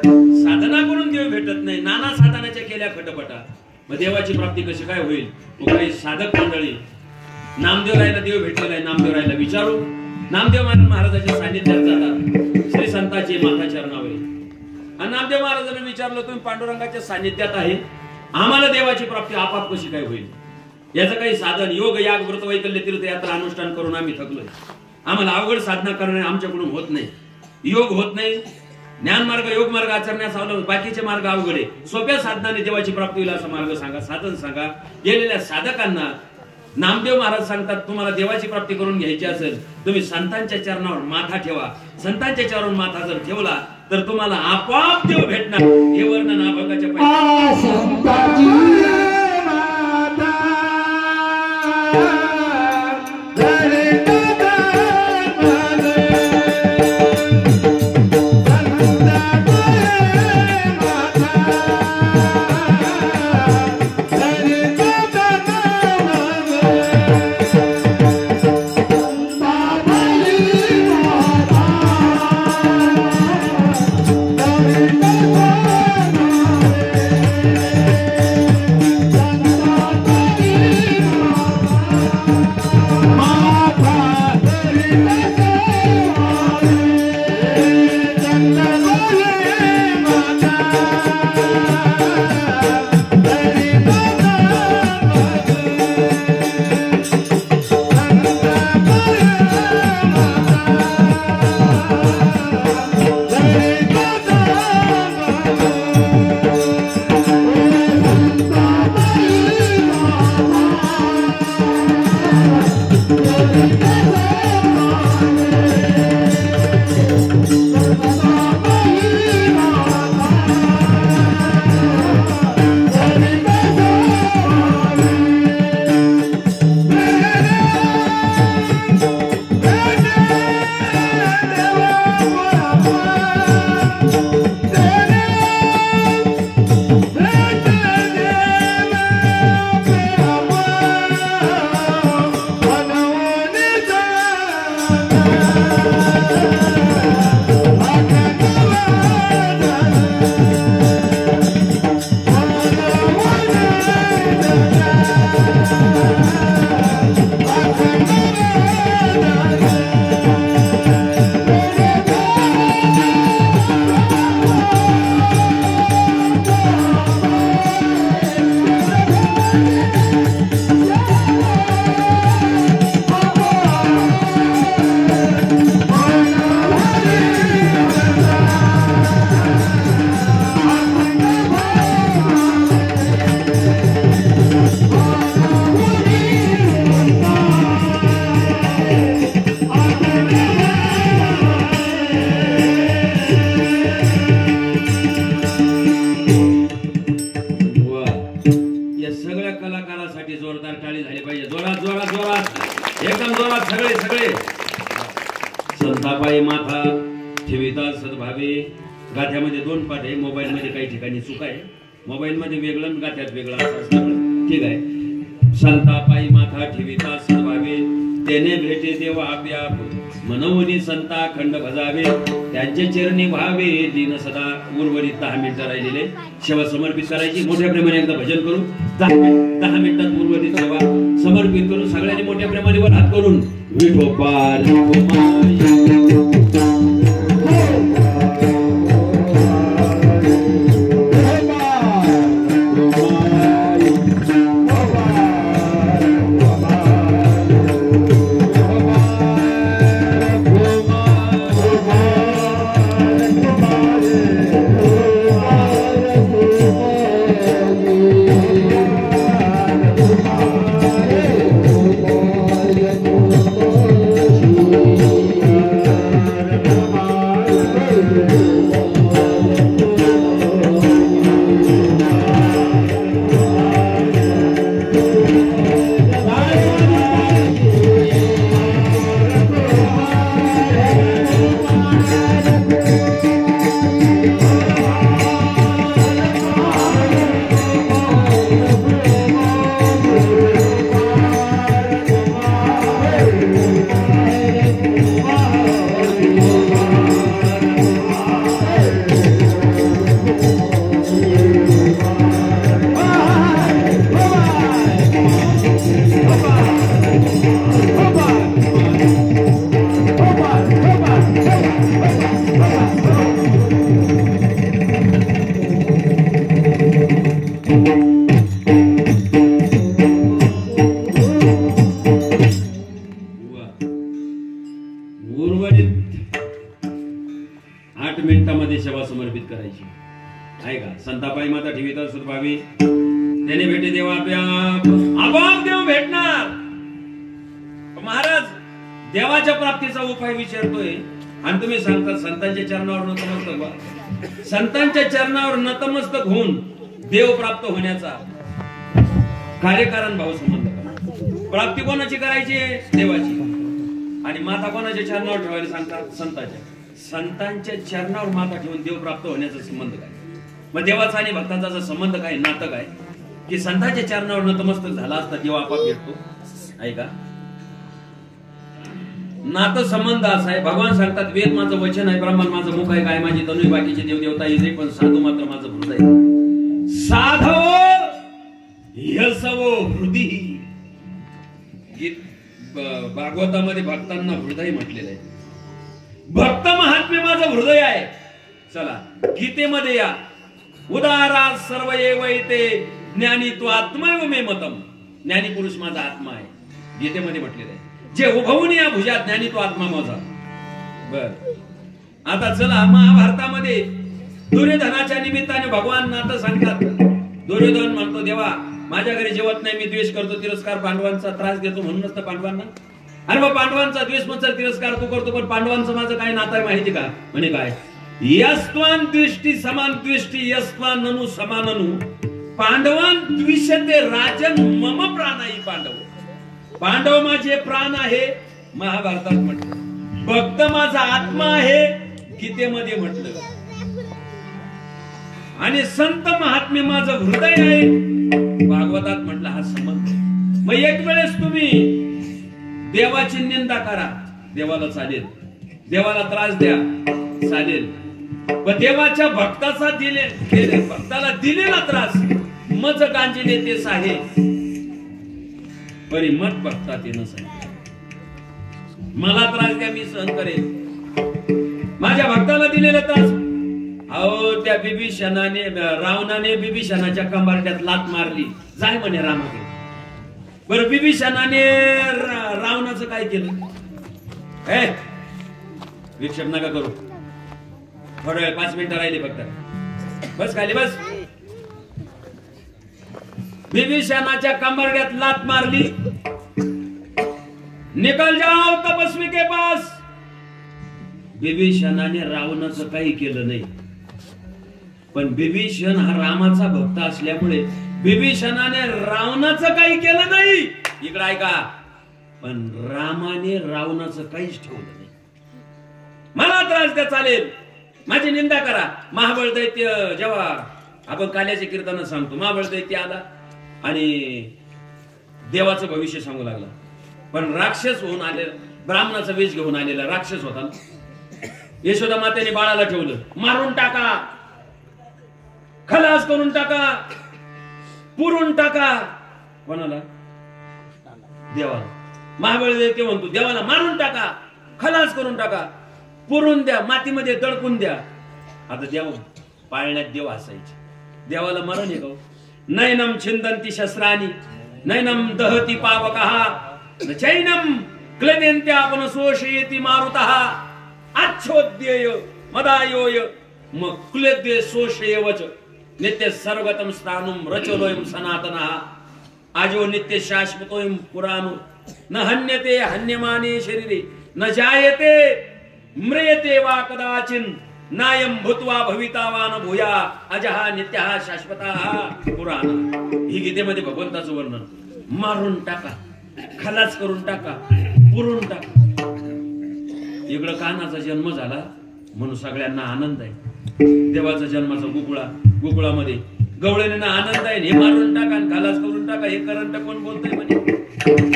साधना करून देव भेटत नाही, नाना साधनाच्या केल्या खटपटा, मग देवाची प्राप्ती कशी काय होईल. मग काही साधक मंडळी नामदेव रायला देव भेटलेला आहे, नामदेव रायला विचारू. नामदेव महाराजाच्या सानिध्यात जातात श्री संताची माता चरणावरी. आणि नामदेव महाराजांना विचारलं तुम्ही पांडुरंगाच्या सानिध्यात आहे, आम्हाला देवाची प्राप्ती आपाप कशी काय होईल. याचं काही साधन योग याग व्रत वैकल्य तीर्थयात्रा अनुष्ठान करून आम्ही थकलोय, आम्हाला अवघड साधना करणे आमच्याकडून होत नाही, योग होत नाही, ज्ञान मार्ग योग मार्ग आचरण्यास अवलंबून बाकीचे मार्ग अवघड आहे, सोप्या साधनाने देवाची प्राप्ती होईल असा मार्ग सांगा, साधन सांगा. गेलेल्या साधकांना नामदेव महाराज सांगतात तुम्हाला देवाची प्राप्ती करून घ्यायची असेल तुम्ही संतांच्या चरणावर माथा ठेवा. संतांच्या चरणावर माथा जर ठेवला तर तुम्हाला आपोआप देव भेटणार. हे वर्णन अभंगाच्या संतापाई माथा ठेविता सद्भावे. गाथ्यामध्ये 2 पाठ आहे, मोबाईल मध्ये काही ठिकाणी चूक आहे, मोबाईल मध्ये वेगळं गाथ्यात वेगळं असं ठीक आहे. संतापाई माथा ठेविता सद्भावे तेने भेटे देवा व्याप मनोनी संता खंड भजावे त्यांचे चरणी व्हावे दिन सदा. उर्वरित 10 मिनिटं राहिलेले सेवा समर्पित करायची. मोठ्या प्रेमाने एकदा भजन करू. 10 मिनिटात उर्वरित सेवा समर्पित करू. सगळ्यांनी मोठ्या प्रेमाने वर हात करून विठोबा समर्पित करायची आहे का? संतापाई माता ठेवीत सुरभावी त्याने भेटे देवा आपोआप देव भेटणार. महाराज देवाच्या प्राप्तीचा उपाय विचारतोय आणि तुम्ही सांगता संतांच्या चरणावर नतमस्तक व्हा. संतांच्या चरणावर नतमस्तक होऊन देव प्राप्त होण्याचा कार्यकारण भाव संबंध करा. प्राप्ती कोणाची करायची? देवाची. आणि माता कोणाच्या चरणावर ठेवायला सांगतात? संतांच्या. संतांच्या चरणावर माता ठेवून देव प्राप्त होण्याचा संबंध काय? मग देवाचा आणि भक्तांचा संबंध काय? नातं काय? की संतांच्या चरणावर नतमस्तक झाला असता देव आपाप भेटतो. ऐका, नातं संबंध असा आहे. भगवान सांगतात वेद माझं वचन आहे, ब्राह्मण माझं मुख आहे, काय माझी तनु, बाकीचे देव देवता इजे, पण साधू मात्र माझं हृदय. साधवो यसवो हृदय. भागवतामध्ये भक्तांना हृदय म्हटलेलं आहे. भक्त महात्म्य माझं हृदय आहे. चला गीतेमध्ये या, उदारा सर्व एवैते ज्ञानी तो आत्मैव मे मतम. ज्ञानी पुरुष माझा आत्मा आहे, गीतेमध्ये म्हटलेलं आहे. जे उभवून या भुजात ज्ञानी तो आत्मा माझा. बर, आता चला महाभारतामध्ये दुर्योधनाच्या निमित्ताने भगवान नातं सांगतात. दुर्योधन म्हणतो देवा माझ्या घरी जेवत नाही, मी द्वेष करतो, तिरस्कार पांडवांचा त्रास देतो म्हणूनच तर पांडवांना. अरे मग पांडवांचा द्वेष म्हणजे तिरस्कार तू करतो, पण पांडवांचं माझं काय नातं आहे माहिती का? म्हणे काय? यस्त्वान दृष्टी समान दृष्टी यस्त्वान ननु समाननु पांडवान द्विषते राजन मम प्राणाई पांडव. पांडव माझे प्राण आहे महाभारतात म्हटलं. भक्त माझा आत्मा आहे गीतेमध्ये म्हटलं. आणि संत महात्म्य माझं हृदय आहे भागवतात म्हटलं. हा संबंध. मग एक वेळेस तुम्ही देवाची निंदा करा, देवाला चालेल. देवाला त्रास द्या, चालेल. पण देवाच्या भक्ताचा भक्ताला दिलेला त्रास मज गांजिले तेच आहे, परिमत बघता ते नसेल. मला त्रास द्या, मी सहन करेन. माझ्या भक्ताला दिलेला त्रास. अहो त्या बिभीषणाने, रावणाने बिभीषणाच्या कंबारट्यात लात मारली. जाय म्हणे रामाकडे. बरं बिभीषणाने रावणाचं काय केलं? विक्षेप नका करू. थोडा वेळ, 5 मिनिटं राहिली फक्त. बस खाली बस. विभीषणाच्या कंबरड्यात लात मारली. निकल जाओ तपस्वी के पास. विभीषणाने रावणाचं काही केलं नाही, पण विभीषण हा रामाचा भक्त असल्यामुळे विभीषणाने रावणाचं काही केलं नाही. इकडे ऐका, पण रामाने रावणाचं काहीच ठेवलं नाही. मला त्रास द्या चालेल, माझी निंदा करा. महाबळ दैत्य, जेव्हा आपण काल्याचे कीर्तन सांगतो, महाबळ दैत्य आला आणि देवाचं भविष्य सांगू लागला. पण राक्षस होऊन आले, ब्राह्मणाचा वेश घेऊन आलेला राक्षस होता. यशोदा मातेने बाळाला ठेवलं. मारून टाका, खलास करून टाका, पुरून टाका. कोणाला? देवाला. महाबळ दैत्य म्हणतो देवाला मारून टाका, खलास करून टाका, पुरून द्या, मातीमध्ये दडकून द्या. आता देव पाळण्यात देव हसायचे. देवाला मरण आहे का? नैनम छिंदंती शस्त्रानी नैनम दहती पावकः चैनम क्लेदेन्त्या आपण शोषयति मारुतः अच्छोद्यय मदायोय मग क्लेद्य शोषयवच नित्य सर्वगतम स्थानुम रचलोयम सनातनः आजो नित्य शाश्वतोयम पुराणो न हन्यते हन्यमाने शरीरे न जायते म्रियते वा कदाचिन नायम भूत्वा भवितावान भूया अजहा नित्यहा शाश्वतः पुराण. ही गीतेमध्ये भगवंताचं वर्णन. मारून टाका, खलास करून टाका, पुरून टाका. इकडं कान्हाचा जन्म झाला म्हणून सगळ्यांना आनंद आहे. देवाचा जन्माचा गोकुळामध्ये गवळणींना आनंद आहे. हे मारून टाका आणि खलास करून टाका. हे करंट कोण बोलतोय म्हणे?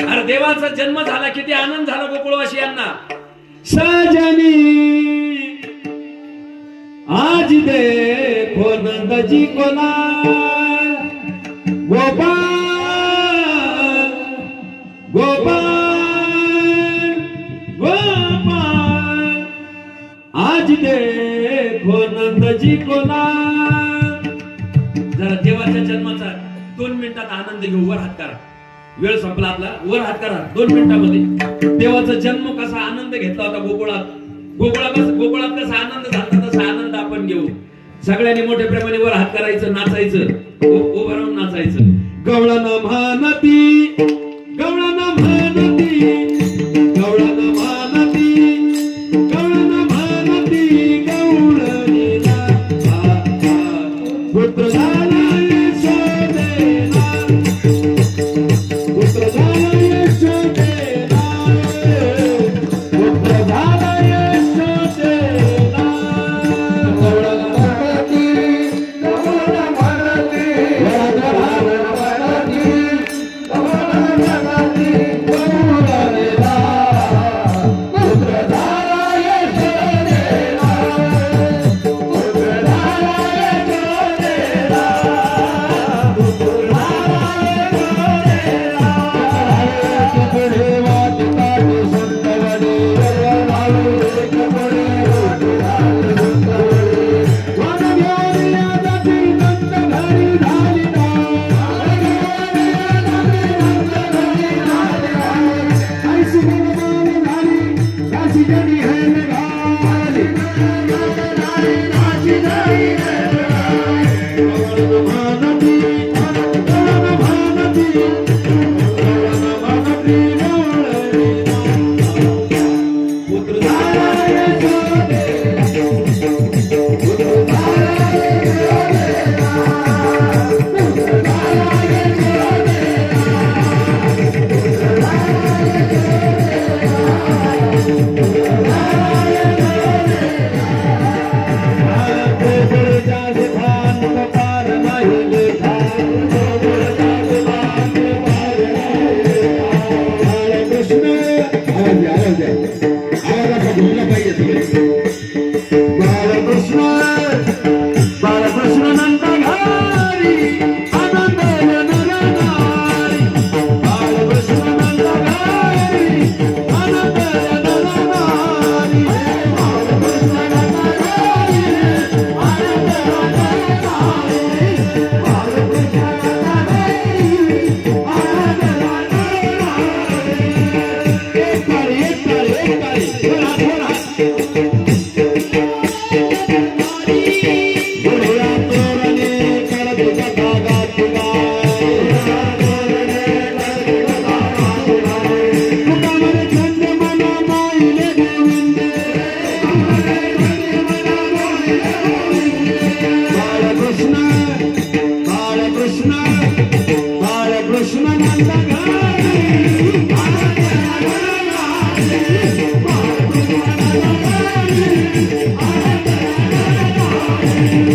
अरे देवाचा जन्म झाला, किती आनंद झाला गोकुळवासियांना. सजनी आज देखो नंद जी को लाल गोपाल गोपाल गोपाल आज देखो नंद जी को लाल. जरा देवाच्या जन्माचा 2 मिनिटात आनंद घेऊ. वर हात करा. वेळ संपला आपला. वर हात करा. 2 मिनिटांमध्ये देवाचा जन्म कसा आनंद घेतला होता गोकुळात. गोकुळात कसा आनंद झाला तसा आनंद आपण घेऊ. सगळ्यांनी मोठ्या प्रेमाने वर हात करायचं, नाचायचं, उभं राहून नाचायचं. गवळण महानती, गवळण महानती, गवळण महानती, गवळण महानती, गवळणीला पुत्र झाला यशोदेला, पुत्र झाला यशोदेला, पुत्र झाला यशोदेला. गवळण महानती, गवळण महानती,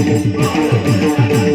Thank you.